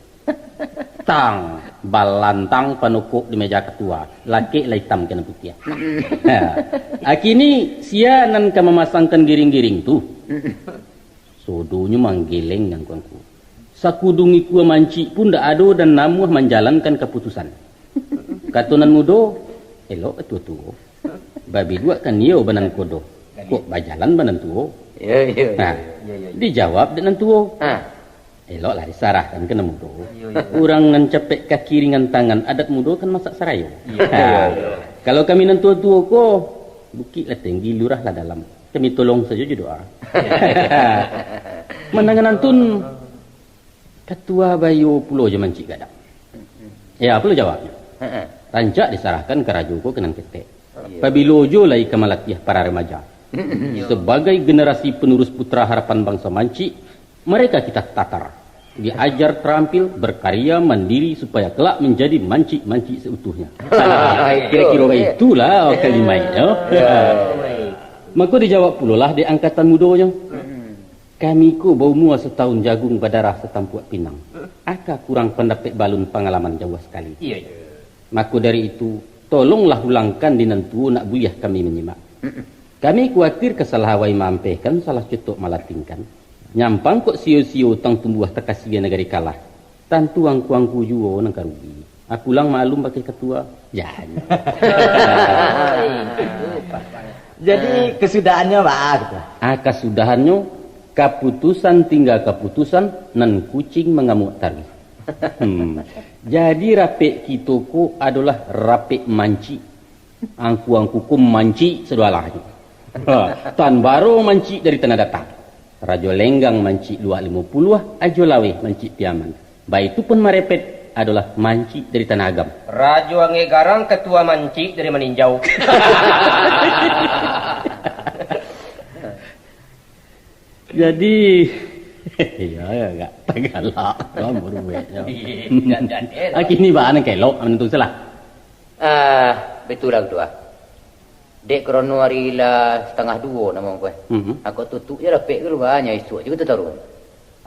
Tang balantang panukuk di meja ketua. Laki hitam kena putih. Akini sia nan ka memasangkan giring-giring tu. Sodonya manggeleng yang kuangku. Sakudungi kuah manci pun dak ado dan namuh menjalankan keputusan. Katunan mudo elok tu. Babi dua kan yo banan kodo. Kok bajalan banan tuo. Dijawab dengan tuo. Elok lah disarahkan kena mudo. Kurang ngancepek kaki ringan tangan adat mudo kan masak sarayo. Kalau kami nan tuo-tuo ko bukit lah tinggi lurah lah dalam. Kami tolong saja doa. Menangan antun ketua bayu pulau je mancik gadang. Ya, pulau jawabnya. Rancak disarahkan ke rajuko kenang ketek. Pabilojo lai kemalatiah para remaja. Sebagai generasi penerus putra harapan bangsa manci, mereka kita tatar. Diajar terampil, berkarya, mandiri supaya kelak menjadi manci-manci seutuhnya. Kira-kira itulah kalimatnya. Maka dijawab pula lah di angkatan mudonya. Kami ku bau mua setahun jagung badarah setampuak pinang. Aka kurang pendapat balun pengalaman jauh sekali. Maka dari itu, tolonglah ulangkan di nantu nak buyah kami menyimak. Kami khawatir kesalahawai mampehkan salah cetok malatingkan. Nyampang kok sio-sio tang tumbuh tekasian negari kalah. Tantu angku-angku juo nang karugi. Aku lang malum pakai ketua. Jangan. Jadi kesudahannya apa? Kesudahannya keputusan tinggal keputusan nan kucing mengamuk tali. Jadi rapik kitoko adalah rapik manci. Angku-angkuku manci sedualahnya. Tan baru manci dari tanah datang. Rajo Lenggang manci 250, Ajo Lawe manci Piaman. Baik itu pun marepet adalah manci dari Tanah Agam. Rajo Ange Garang ketua manci dari Meninjau. Jadi Iya ya gak Tagalog. Kamu ruwetnya. Kini baan kelok menentu salah. Betul lah kedua. Dek krono hari lah 1:30 nama gue. Aku tutup je lah pek ke banyak isu juga tu tahu.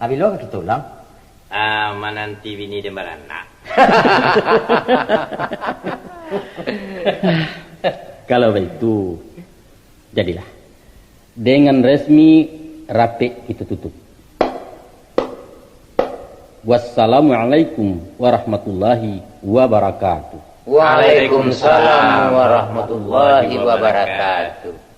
Abilo kita ulang. Mananti bini dan beranak. Kalau begitu, jadilah. Dengan resmi rapi itu tutup. Wassalamualaikum warahmatullahi wabarakatuh. Waalaikumsalam warahmatullahi wabarakatuh.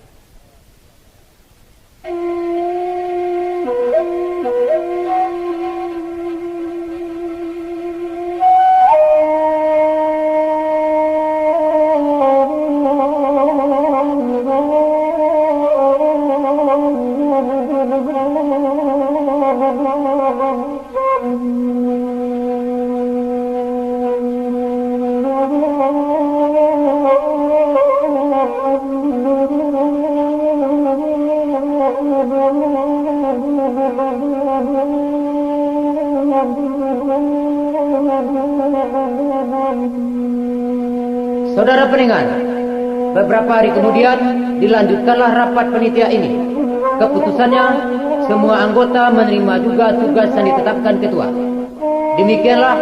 Saudara pendengar, beberapa hari kemudian dilanjutkanlah rapat panitia ini. Keputusannya, semua anggota menerima juga tugas yang ditetapkan ketua. Demikianlah,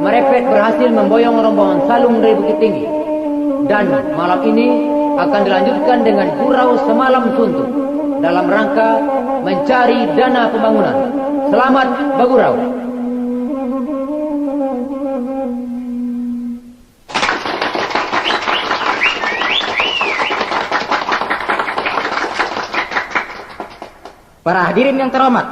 Marepet berhasil memboyong rombongan Salung dari Bukit Tinggi. Dan malam ini akan dilanjutkan dengan gurau semalam suntuk dalam rangka mencari dana pembangunan. Selamat bergurau. Para hadirin yang terhormat,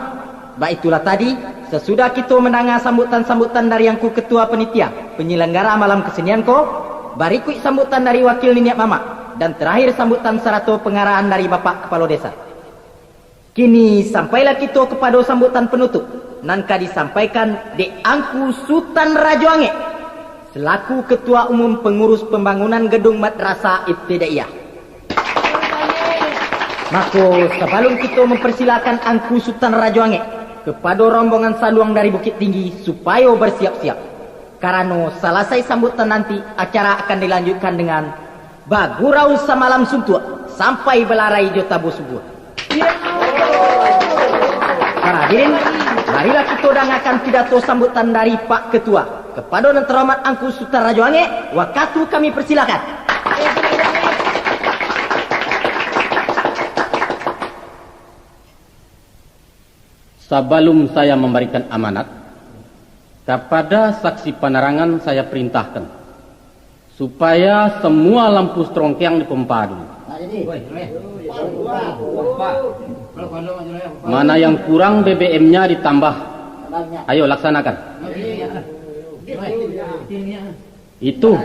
baiklah tadi sesudah kita mendengar sambutan-sambutan dari Yangku Ketua Penitia penyelenggara malam kesenian ko, berikut sambutan dari Wakil Niniap Mama, dan terakhir sambutan serato pengarahan dari Bapak Kepala Desa. Kini sampailah kita kepada sambutan penutup, nanka disampaikan di Angku Sultan Rajoange selaku Ketua Umum Pengurus Pembangunan Gedung Madrasah Ibtidaiyah. Maka sebelum kita mempersilakan Angku Sultan Rajoange kepada rombongan Saluang dari Bukit Tinggi supaya bersiap-siap. Karena selesai sambutan nanti acara akan dilanjutkan dengan bagurau semalam suntuk sampai belarai jotabu subuh. Para hadirin, marilah kita dengarkan pidato sambutan dari Pak Ketua kepada yang terhormat Angku Sultan Rajoange. Waktu kami persilakan. Sebelum saya memberikan amanat, kepada saksi penerangan saya perintahkan supaya semua lampu strongkeang dipompa dulu. Mana yang kurang BBM-nya ditambah. Ayo laksanakan. Itu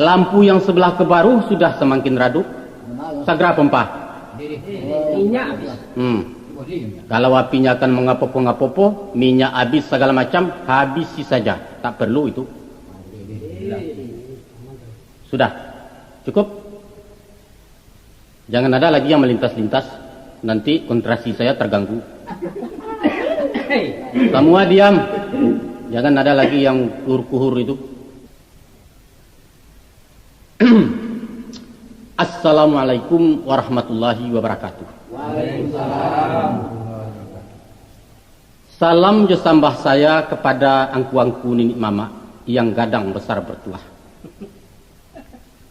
lampu yang sebelah ke baru sudah semakin redup. Segera pompa. Kalau apinya akan mengapopo-ngapopo, minyak habis segala macam, habisi saja. Tak perlu itu. Sudah, cukup. Jangan ada lagi yang melintas-lintas. Nanti konsentrasi saya terganggu. Semua diam. Jangan ada lagi yang kuhur-kuhur itu. Assalamualaikum warahmatullahi wabarakatuh. Salam jasambah saya kepada angku-angku Ninik Mama yang gadang besar bertuah.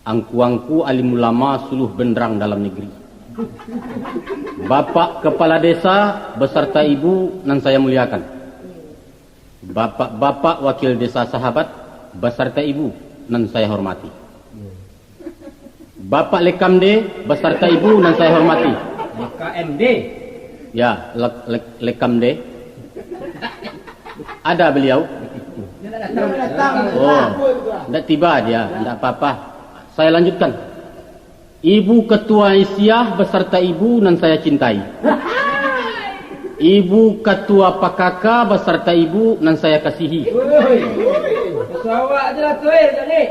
Angku-angku alim ulama suluh benderang dalam negeri. Bapak Kepala Desa beserta Ibu nan saya muliakan. Bapak-bapak Wakil Desa Sahabat beserta Ibu nan saya hormati. Bapak Lekamde beserta Ibu nan saya hormati. KMD. Ya, Lekamde. Ada beliau? Oh, tidak tiba dia, tidak apa-apa. Saya lanjutkan. Ibu Ketua Isyah beserta Ibu nan saya cintai. Ibu Ketua PKK beserta Ibu nan saya kasihi. Sawak je lah tu jadi.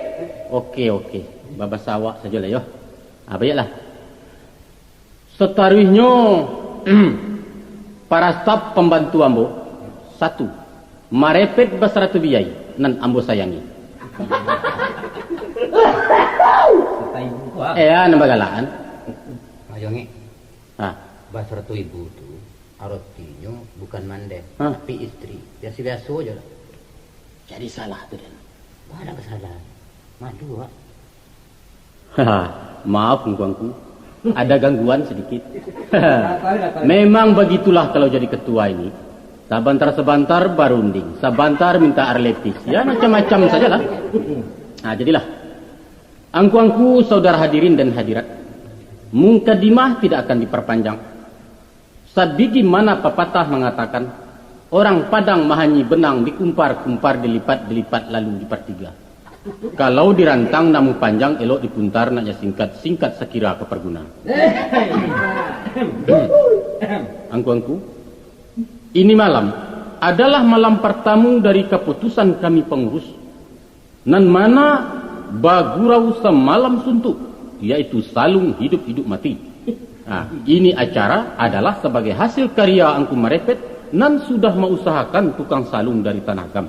Oke. Baba sawak saja lah yo. Baiklah. Setarihnya para staf pembantu ambo Satu, marepet basratu biyai nan ambo sayangi. Nambagalaan. Majongi. Ah, Basratu ibu tu artinya bukan mandek, Hah? tapi istri. Biasa-biasa aja lah. jadi salah tu dan. Mana kesalahan? Madu ah. Maaf engkau, ada gangguan sedikit. Memang begitulah kalau jadi ketua ini. Sebentar barunding, sebentar minta air lepis. Ya macam-macam sajalah. Nah, jadilah. Angku-angku saudara hadirin dan hadirat. Mukadimah tidak akan diperpanjang. Sabigi mana pepatah mengatakan, orang Padang mahanyi benang dikumpar-kumpar, dilipat-dilipat lalu dipertiga. Kalau dirantang namu panjang, elok dipuntar naknya singkat sekira keperguna. Angku-angku, ini malam adalah malam pertama dari keputusan kami pengurus, nan mana bagurau semalam suntuk, yaitu salung hidup-hidup mati. Nah, ini acara adalah sebagai hasil karya angku marepet nan sudah mengusahakan tukang salung dari Tanah Gam.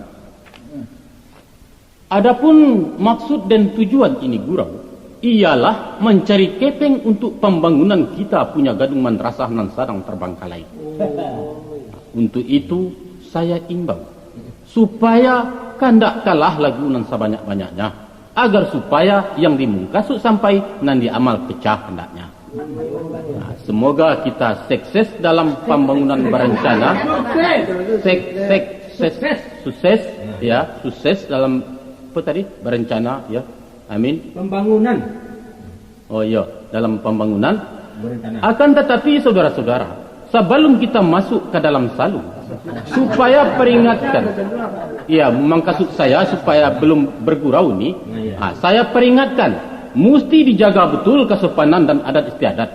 Adapun maksud dan tujuan ini gurau ialah mencari kepeng untuk pembangunan kita punya gadung madrasah nan sedang terbengkalai. Untuk itu saya imbau supaya kandak kalah lagu nan sebanyak-banyaknya, agar supaya yang dimungkasuk sampai nan diamal pecah hendaknya. Nah, semoga kita sukses dalam pembangunan berencana. Sukses dalam apa tadi? Berencana ya. Amin. Pembangunan. Oh iya, dalam pembangunan berencana. Akan tetapi saudara-saudara, sebelum kita masuk ke dalam salung, supaya peringatkan. Ya, mengkasut saya supaya belum bergurau ini, saya peringatkan, mesti dijaga betul kesopanan dan adat istiadat.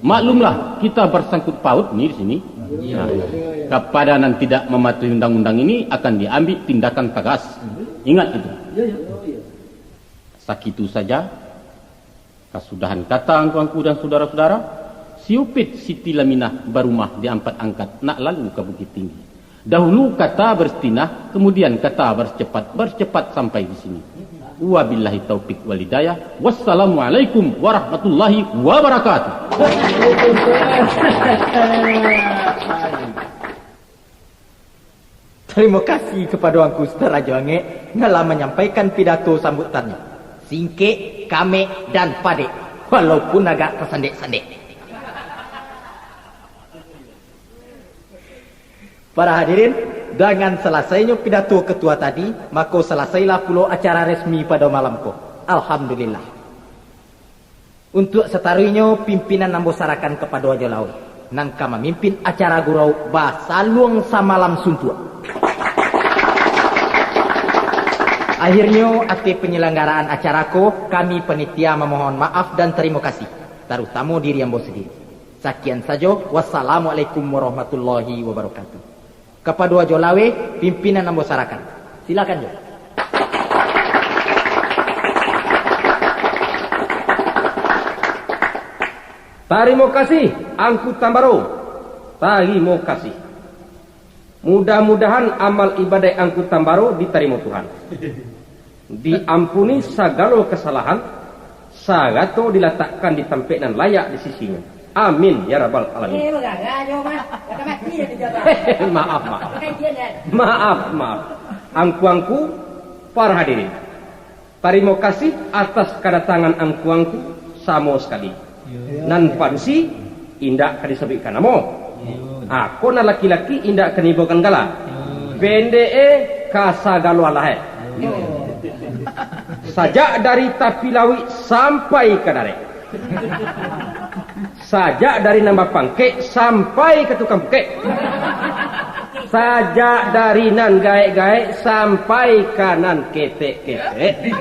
Maklumlah kita bersangkut paut nih di sini. Nah, kepada yang tidak mematuhi undang-undang ini akan diambil tindakan tegas. Ingat itu. Sakitu saja. Kesudahan kata angku-angku dan saudara-saudara, siupit Siti Laminah barumah diangkat angkat nak lalu ke Bukit Tinggi. Dahulu kata berstinah, kemudian kata bercepat sampai di sini. Wabillahi taufik wal hidayah. Wassalamualaikum warahmatullahi wabarakatuh. Terima kasih kepada Angku Saudara Joange telah menyampaikan pidato sambutannya. Singkek, kame, dan pade. Walaupun agak tersendek-sendek. Para hadirin, dengan selesainya pidato ketua tadi, maka selesailah pula acara resmi pada malamku. Alhamdulillah. Untuk setaruhnya pimpinan nambosarakan kepada Wajah Laut. Nangka memimpin acara gurau basaluang samalam suntua. Akhirnya, atas penyelenggaraan acaraku, kami penitia memohon maaf dan terima kasih, terutama diri yang sendiri. Sekian saja. Wassalamualaikum warahmatullahi wabarakatuh. Kepada Wajah Lawe, pimpinan nambosarakan. Silakan Jo. Terima kasih Angku Tambaro. Terima kasih. Mudah-mudahan amal ibadah Angku Tambaro diterima Tuhan. Diampuni segala kesalahan, sagato diletakkan di tempat yang layak di sisinya. Amin ya rabbal alamin. Maaf. Angku-angku, para hadirin, terima kasih atas kedatangan angku-angku sama sekali. Nan pansi indak kadisebutkan namo. Aku na laki-laki indak kenibokan gala. Pendee kasagalo alahe. Sajak dari Tapilawi sampai ke Dare. Sajak dari nambah pangke sampai ke tukang pangke. Sajak dari nan gaek-gaek sampai kanan ketek-ketek.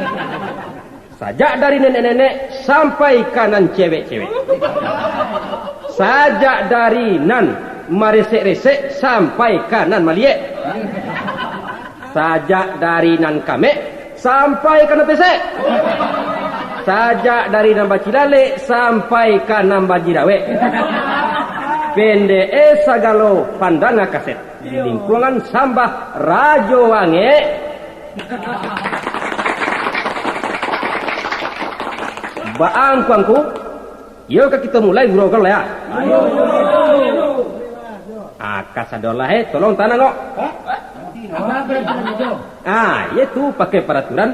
Sajak dari nenek-nenek sampai kanan cewek-cewek. Sajak dari nan maresek-resek sampai kanan maliek. Sajak dari nan kamek sampai kanan pesek. Sajak dari nan bacilale sampai kanan bajirawe. Pendee sagalo pandana kaset. lingkungan sambah Rajo Wange. Baang kuangku, yo kita mulai gurau ya. Kasadolah tolong tanah kok. Itu pakai peraturan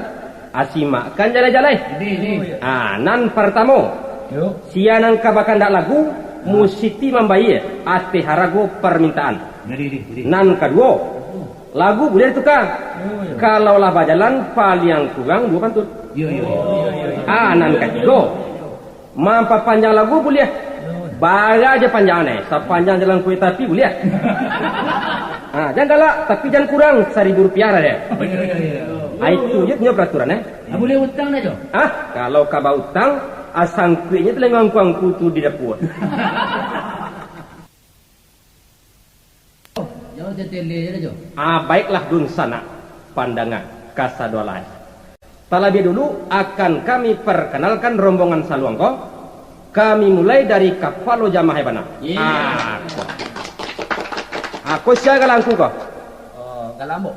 asimakan jalan-jalan. Nan pertama, sianan kabakan dak lagu musiti membayi ate harago permintaan. Nan kedua, lagu boleh tukang. Kalau lah bajalan paling kurang 2 pantun. Nan ketiga, mampa panjang lagu boleh. Baga aja panjangnya, sepanjang jalan kereta api boleh. Jangan galak, tapi jangan kurang Rp1.000 lah deh. Itu je punya peraturan Boleh utang dah, Jo? Kalau kaba utang, asang kuenya telah ngangkuang kutu di dapur. Jo, tetele je, Jo. Baiklah dun sana, pandangan kasadolai. Terlebih dulu akan kami perkenalkan rombongan Saluangko. Kami mulai dari Kapalo Jamaah Hebana. Aku siaga langsung kok. Galambo.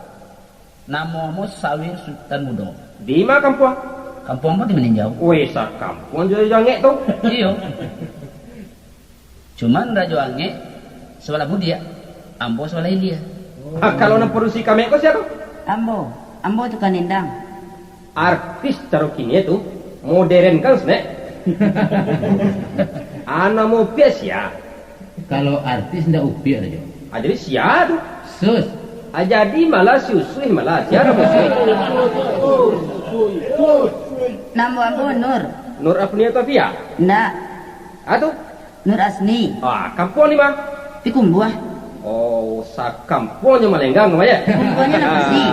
Namo mo Sawir Sultan Mudo. Di mana kampung? Kampung mo di meninjau. Weh, sa kampung jadi jange tu. Iyo. Cuman Rajo Ange sebelah Budia, Ambo sebelah India. Kalau nak produksi kami kau siapa? Ambo tu kan Endang. Artis taruh kini tu modern kan sebenarnya. Anak mau pias ya. Kalau artis ndak upiak dah, Jo. Jadi sia tu. Sus. Jadi malah susui malah sia apa sih? Namo Ambo Nur. Nur apa ni tu pia? Ndak. Atuh? Nur Asni. Kampung ni mah. Di Kumbuah. Sa kampungnya Malenggang ya. Kumbuahnya nak pasti.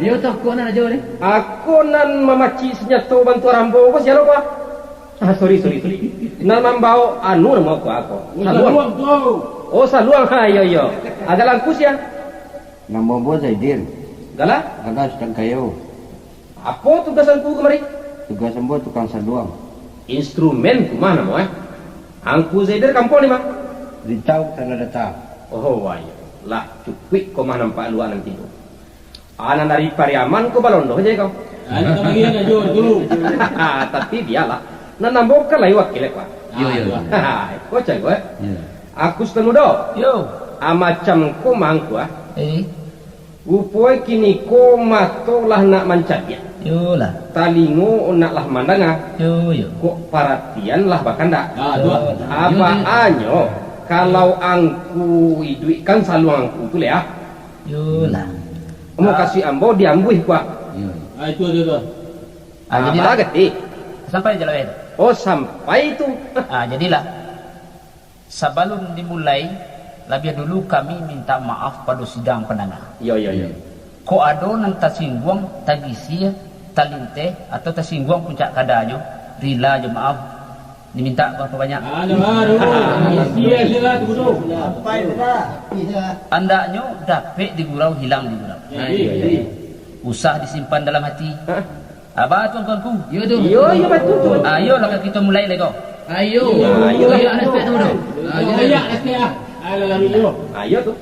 Yo toko na, Jo ni. Aku nan mamaci senjata bantu rambo apa siapa lupa? Sorry. Nan membawa anu nama aku. Saluang. Saluang. Yo. Agak langkus ya. Nama buat Zaidin. Gala? Gala sedang kayu. Apa tugasanku kemari? Tugas semua tukang saluang. Instrumen ku mana mau Angku Zaidin kampung ni mah? Ditau tanah datang. Wah. Lah cupik kau mah nampak luar nanti tu. Anak dari Pariaman kau balondo aja kau. Anak lagi nak jual dulu. Tapi biarlah. Nan nambok kan lai wakil Pak. Yo. Kau cak gue. Aku setengah do. Yo. Macam ko mangku Upoi kini ko matolah nak mancat ya. Yo lah. Talingo nak lah mandanga. Yo. Kok perhatian lah bahkan dak. Dua. Apa anyo kalau angku iduikan saluang angku tu ya. Yo lah. Mau kasih ambo diambuih kuah. Itu ada. Jadilah gede. sampai jalan itu. Sampai itu. Jadilah sebelum dimulai lebih dulu kami minta maaf pada sidang pendengar. Yo. Ko ado nang tasingguang tagisi talinte atau tasingguang puncak kadanya rila je maaf diminta berapa banyak. Andaknya dapat digurau hilang digurau. Usah disimpan dalam hati. Apa tuan-tuanku? Yo betul. Ayolah kita mulai lagi. Ayo respect tu dulu. Ayo tuh.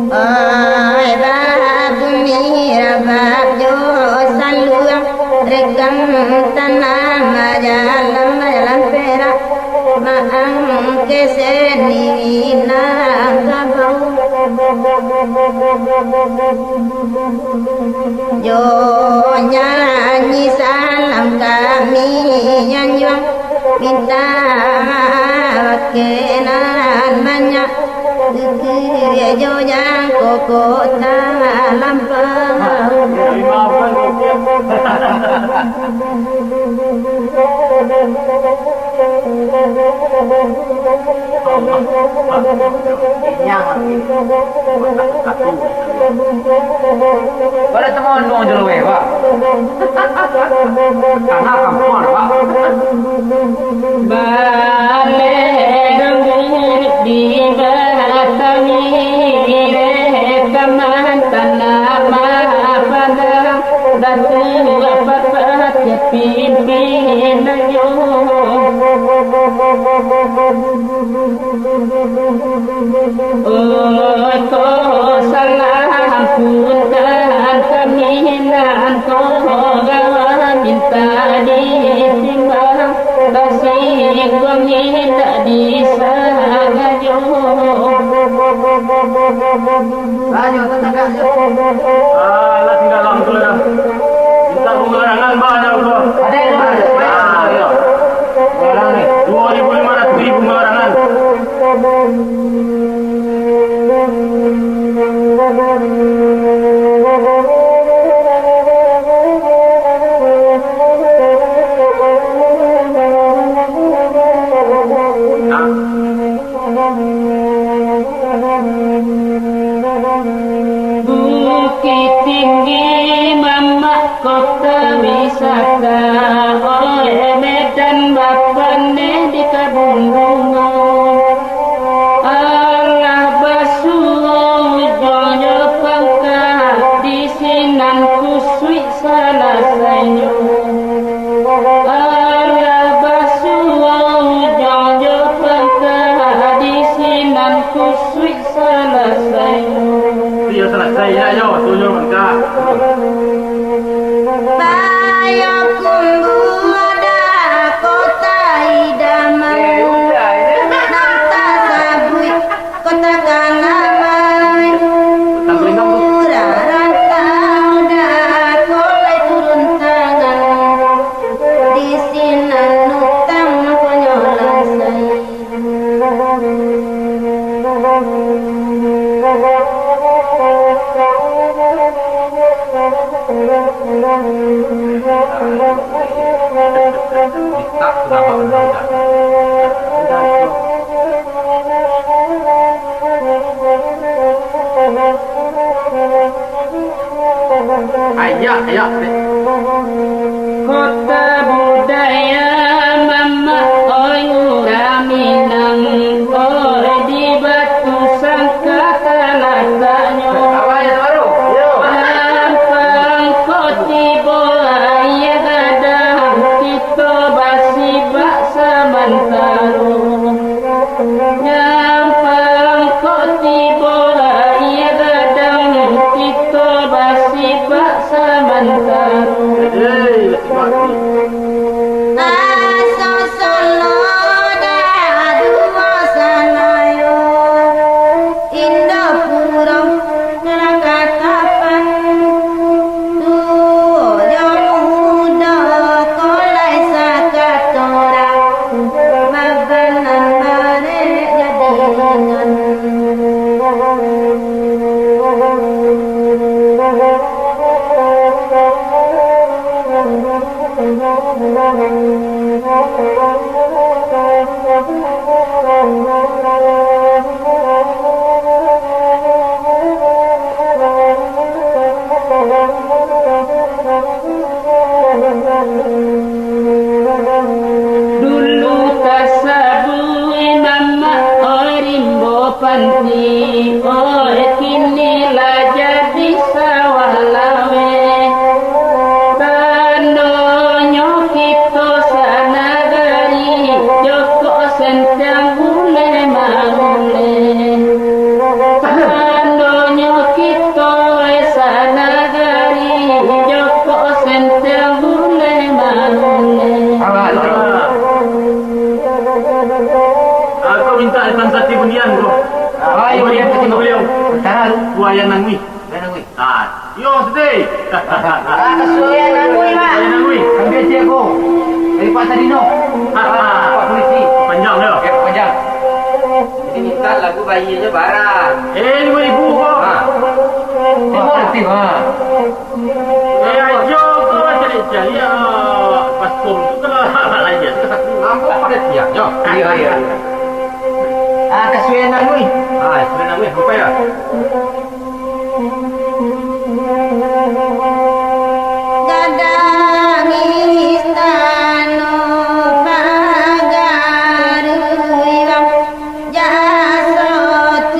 Ôi ba bumi rabab jo saluang rekam tanam jalan jalan perak maang keseni na kabau jo nyanyi salam kami nyanyiang minta kenan banyak jo yang kota lampau Pada teman dong jeluwe, Pak. Karena kamu Pak. Bale di batami rekaman tanama pada datu apa pimpin yo ko salam punten kaminan ko minta ditimbang kasih gua minta disagayo Ayo tetangga. Alah tinggal lampu dah. Minta pengerangan banyak kok. Ada yang Ayo. Orang ni 2.500 ribu pengerangan. Bukit tinggi mama kota wisata oleh Medan bapane di Kabung Bunga Allah basuh joyo pangkat di sinan kusui salah sayo Allah basuh joyo pangkat di sinan kusui salah sayo Dia selesai ya yo, tunjuk mereka. Bayo kumbu ada kota idaman Nanta sabui kota kanamai Rarantau dah kolai turun tangan Di sinan nutang konyolan Ayah. Kota budaya mama oi nguraminang oi di batu sangka tanahnya Lampang koti boaya gadang kita basi baksa mantaro Lampang koti boaya gadang kita basi baksa mantaro Aso solo da dua sanayo Indopuro Rakatapan Tuyo muda kolai sakatora Maganan mare jadikan Dulu tasabui mama orimbo panti kini lah jadi sawah lawe Tanonyo kita sanagari Joko sentang bule mau minta Tuan Sati Bundian bro. Ayo dia ketemu beliau. Sekarang lu. Buaya Nangwi. Nangwi. Yo sedih. Kesulian Nangwi Pak. Nangwi. Ambil jago. Dari Pak Tadino. Pak polisi. Panjang dia. Oke, panjang. Ini minta lagu bayinya Barat. 5,000 kok. Ini mau letih, Ayo kau cari-cari paspor itu kalau lain. Nampak pada tiap, yo. Iya. Kesulian Nangwi. Sebenarnya gue apa ya? Gadang istana pagaruyang jasa tua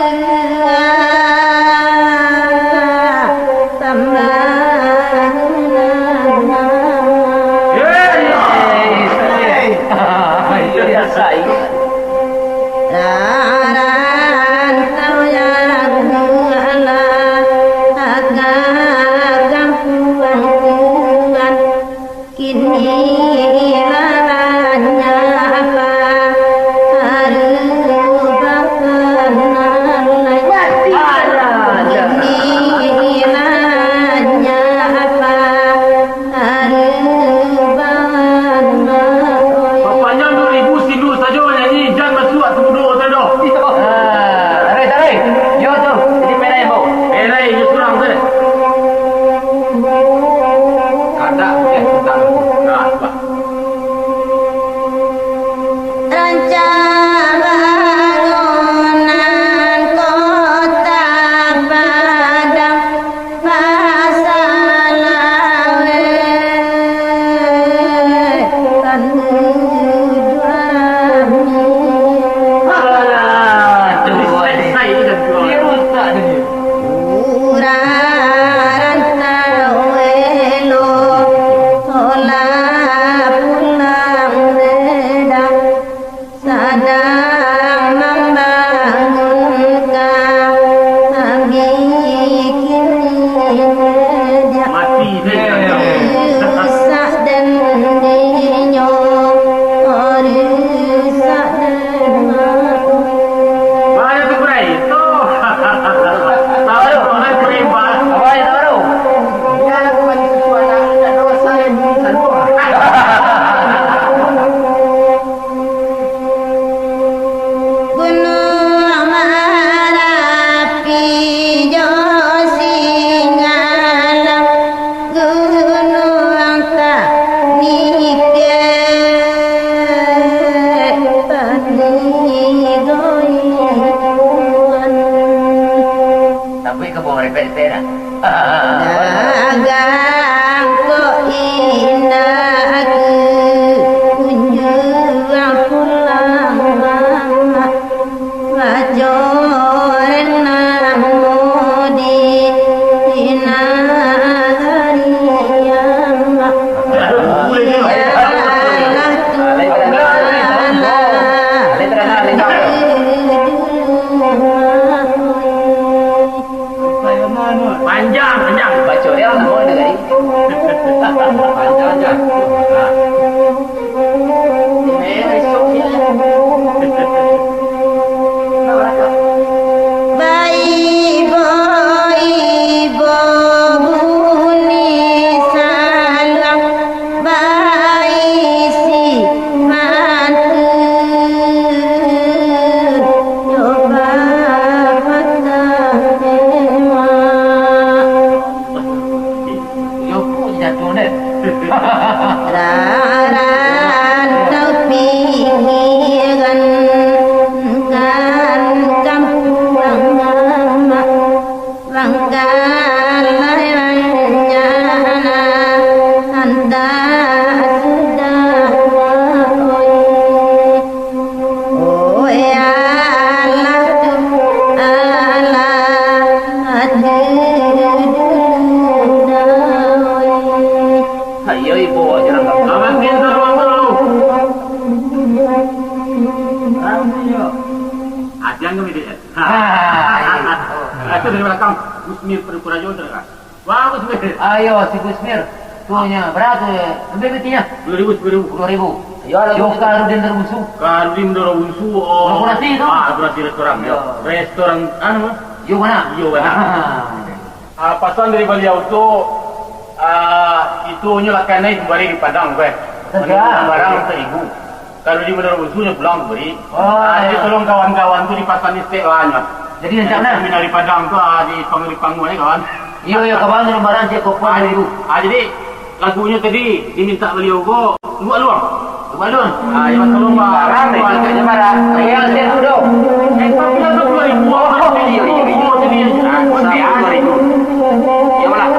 Itu dari belakang Gusmir Purajo terdekat. Wah, Gusmir. Ayo si Gusmir. Tuhnya berapa tuh? Lebih betinya? 10.000. 10.000. Ya, lagu Karudin Terbunsu. Karudin Terbunsu. Oh. Kurasi itu. Kurasi restoran. Ya. Restoran anu? Yo mana? Pasan dari beliau itu itu nyelakannya kembali di Padang, gue. Barang seribu. Kalau di Benar Bunsunya pulang beri. Jadi tolong kawan-kawan tuh di pasan istilahnya. Jadi rencana minat di Padang tuh di panggung kawan. Iya kawan barang cek kopar dulu. Jadi lagunya tadi diminta beliau go luang. Ya tolong barang deh. Kayaknya marah. Saya lihat dulu. Kita tuh 2000. Iya. Ya malah.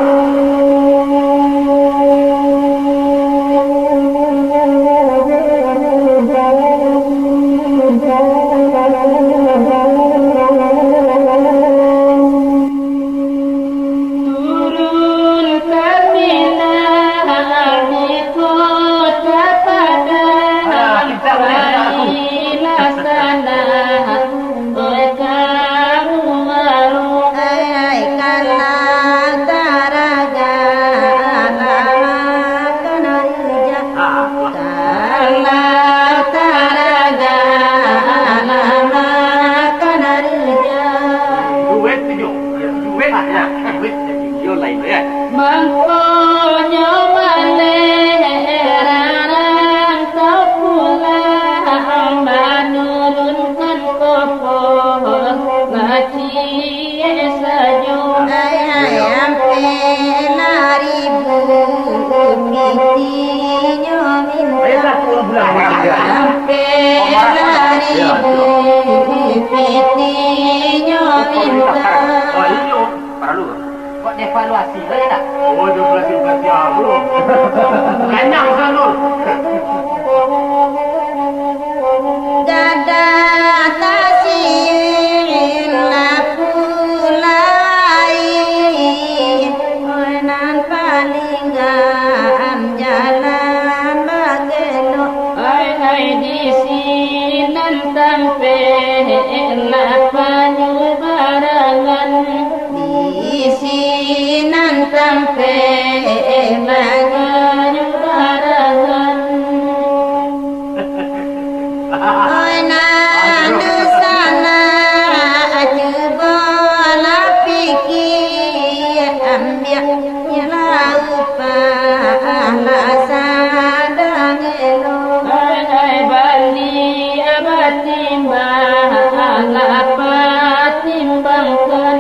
Evaluasi boleh tak? Oh, evaluasi belum. Kenyang Sanul. Dada tasin lapulai Onan palingam jalan bagelo Hai di sinan sampai lapanyu barangan Sinan sampai banyu barangan Oi nandu sana coba pikir ambil nyelaupa sadang elo Hai bali abatimbang timbangkan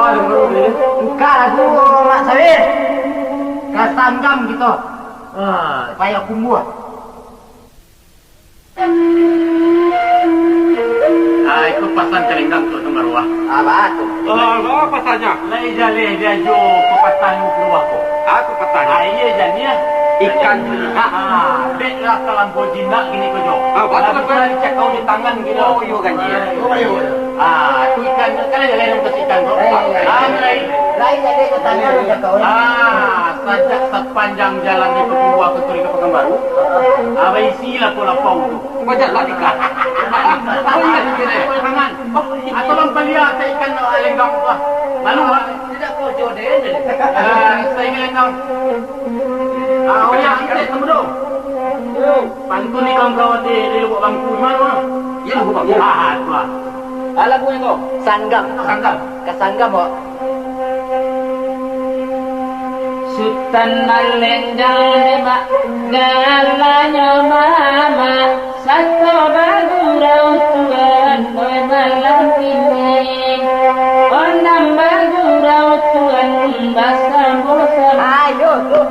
ada baru ni. Enggak lagu Mak Sawir. Kasanggam gitu. Payah kumbuh. Itu pasan celenggang tu Marwah. Apa tu? Apa pasalnya? Leja jo kepatan keluar ko. Aku patanya. Iya jadinya Ikan. Dek lah kalang ko jinak gini ko jo. Betul betul. Cek kau di tangan gini. Oh, yo ganji. Itu ikan kalian jalan ke ikan ko. Lain jadi ke tangan aja kau. Sajak sepanjang jalan di Papua ke Turi ke Pekanbaru. Abai sila ko lapau tu. Pajak lah ikan. Oh iya gini. Tangan. Atau lampalia sa ikan lenggang ko. Lalu Tidak kau jodoh ni. sa ikan lenggang. Oh ya, kita temu dong. Bantu ni kawan-kawan di Lubuk Bangku. Mana? Ya, Lubuk Bangku. Tuan. Lagu yang kau. Sanggam. Kasanggam kok. Sultan Malendang deba galanya mama satu bagurau tuan oi malam ini onam bagurau tuan basam bosam Ayo tu.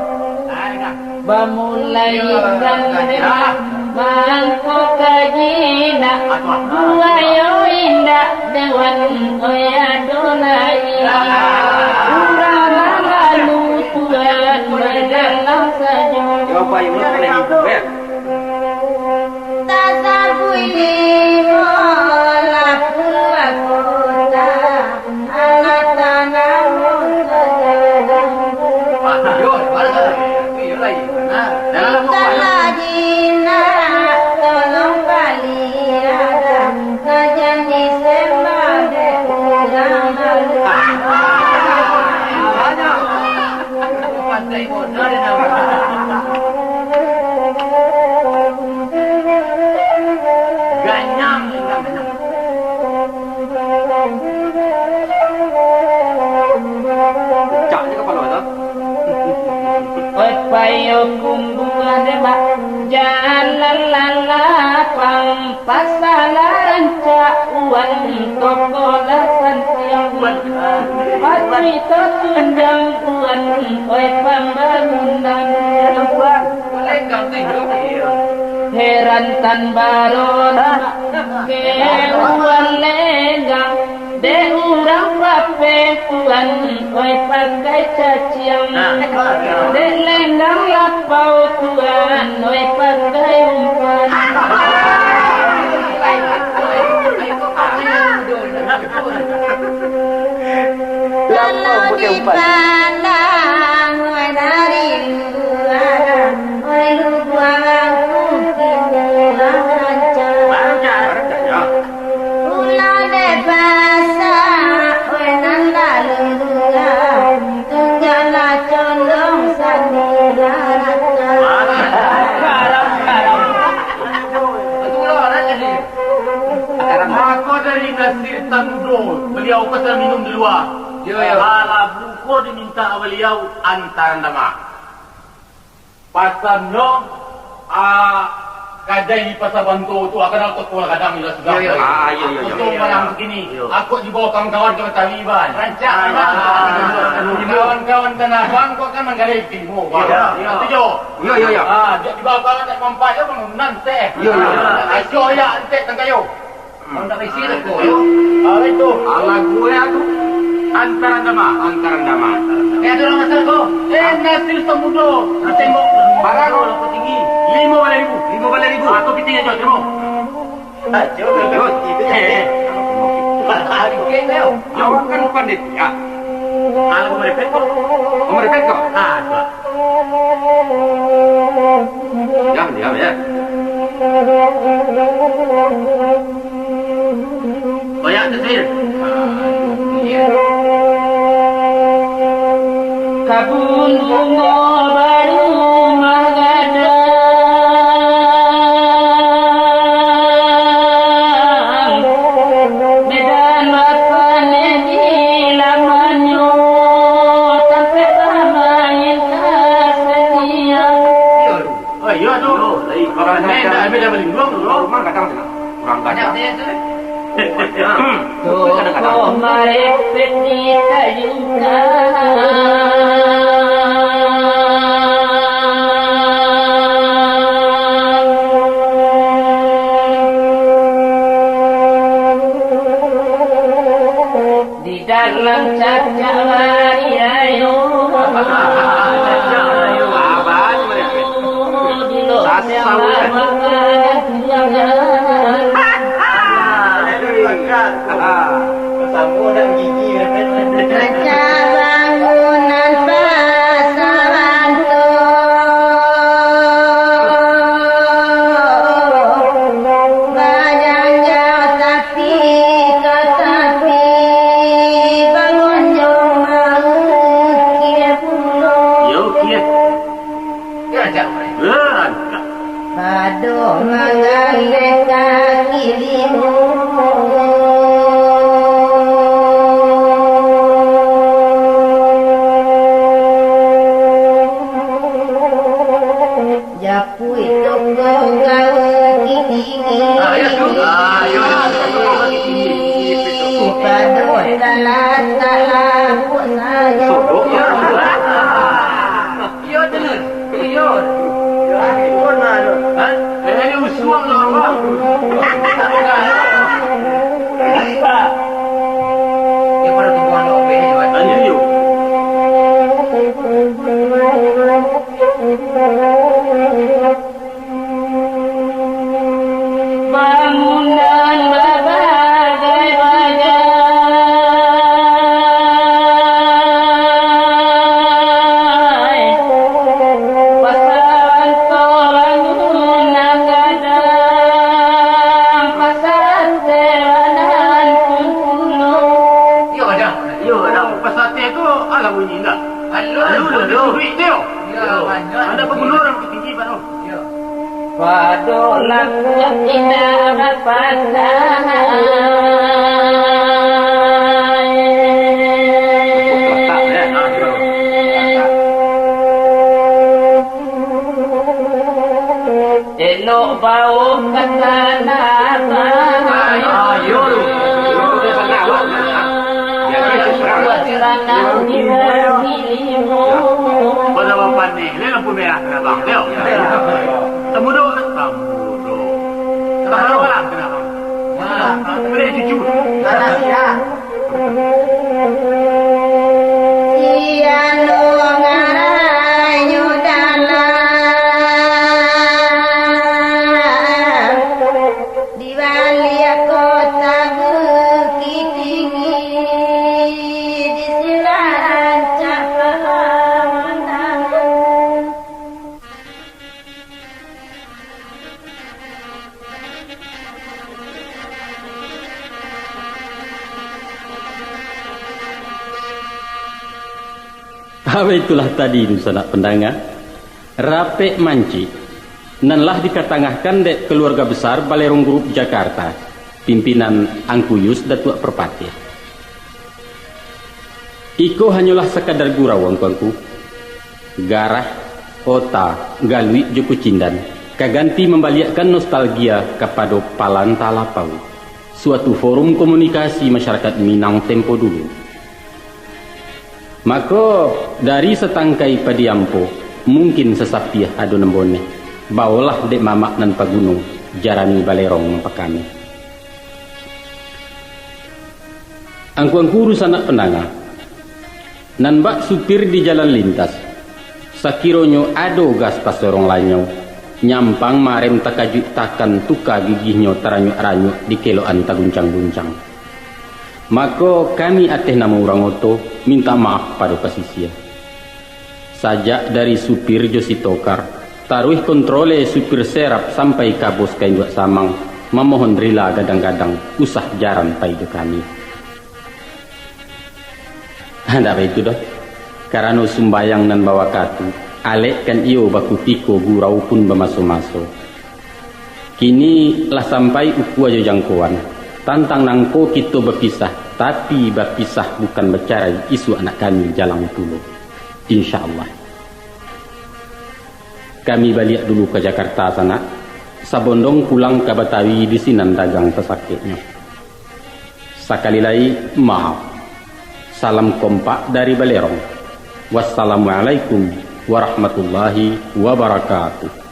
bamulai dan deba mangko kajina buayo indah dewan oi adonai Coba yang boleh dibuat. Tasabuli mola pulwa kota ala tanamu Yo, mana? Yo lagi. Saladina tolong baliada kajian di sembade ulang malu Pandai bodoh dia Ganyang. Cak je kepala tu. oi payo kumbuan deba jalan lalapang pasalaran cak uan tokola santiang pasti tunjang uan oi pembangunan Lenggang tu. heran tan baron ke uan lenggang de urang pape uan oi pakai caciang de lenggang lapau tuan oi pakai umpan kalau dipandang oi dari luar oi lu buang kini lancar ulah de basa oi nanda lula tunggala condong sanira Aku dari Nasir Tanudro. Beliau pesan minum di luar. Kalau buku diminta beliau antaran dama. Pasal no, kadang di pasar bantu tu akan aku kuala kadang ila sudah. Untuk malam begini, aku dibawa kawan-kawan ke Taliban. Rancak. Kawan-kawan tanah bang, kau kan menggalai timur. Tujuh. Dia dibawa kawan tak mampai apa nanti. Ajo ya nanti tangkayo. Anda isi tu yo. Itu. Ala gue aku. Antaran dama. Ada orang masuk kau. Nasir Samudo. Tengok barang orang tinggi. 5,000. Aku piting aja terima. Ajo, itu je. Harga kau. Awak kan panitia. Aku merepek kau. Merepek kau. Diam ya. Banyak Nasir. kabulungo baru magadang medan mapane di lamanyo sampai ramain kasetia Iya tu. Orang ni dah ambil dah beli belum? Rumah kadang kurang banyak. Tokoh marepet di di dalam cacak ayo di luar Kaca bangunan pasaran banyak jauh tapi tetapi bangun jauh mau kia pulau Yo kia. padu mengalih kaki limu Japu itu kau kini padu dalam talaku saja Yo dengar. Yo. Ini usuang lah. Yang pada tumbuhan obe Tanya yuk. bangunan berbagai pasaran bangunan kadang pasaran teranan kuno Yo ada. Yo, dah pasal teh tu ala bunyi dah. Lu duit dia. Ada pengeluaran tinggi baru. padolan tidak dapat elok bau kata napa Ayo lu. Kerana dilimu Pada bapak ni, ni lampu merah kena bang. Teo. Temu dok. Tahu lah kenapa? Boleh cucu. Siano ngarayu dalam di balik kota Bukit Tinggi di Cilacap Menang. Apa itulah tadi sanak pendengar. Rapek manci nanlah dikatangahkan dek keluarga besar Balerong Group Jakarta, pimpinan Angkuyus Datuk Perpati. Iko hanyalah sekadar gurau angku, garah, ota, galui Joko Cindan, kaganti membaliakkan nostalgia kepada Palanta Lapau, suatu forum komunikasi masyarakat Minang tempo dulu. Maka dari setangkai padiampo mungkin sesapiah ado nembone bawalah dek mamak nan pagunung jarani Balerong pakami. Angku-angku urus anak penanga nan bak supir di jalan lintas sakironyo ado gas pasorong lanyo nyampang marem takajut takan tuka gigihnya teranyuk-ranyuk di keloan taguncang-guncang. Maka kami ateh nama orang oto minta maaf pada pasisia. Sajak dari supir Josi Tokar, taruh kontrole supir serap sampai kabus kain buat samang, memohon rela gadang-gadang usah jaran paido kami. Ada apa itu dah? Karena sumbayang nan bawa katu, alek kan iyo baku tiko gurau pun bemaso-maso. Kini lah sampai uku aja jangkauan. Tantang nangko kita berpisah, tapi berpisah bukan bercerai isu anak kami jalan dulu. InsyaAllah. Kami balik dulu ke Jakarta sana, sabondong pulang ke Betawi di sinan dagang pesakitnya. Sekali lagi maaf. Salam kompak dari Balerong. Wassalamualaikum warahmatullahi wabarakatuh.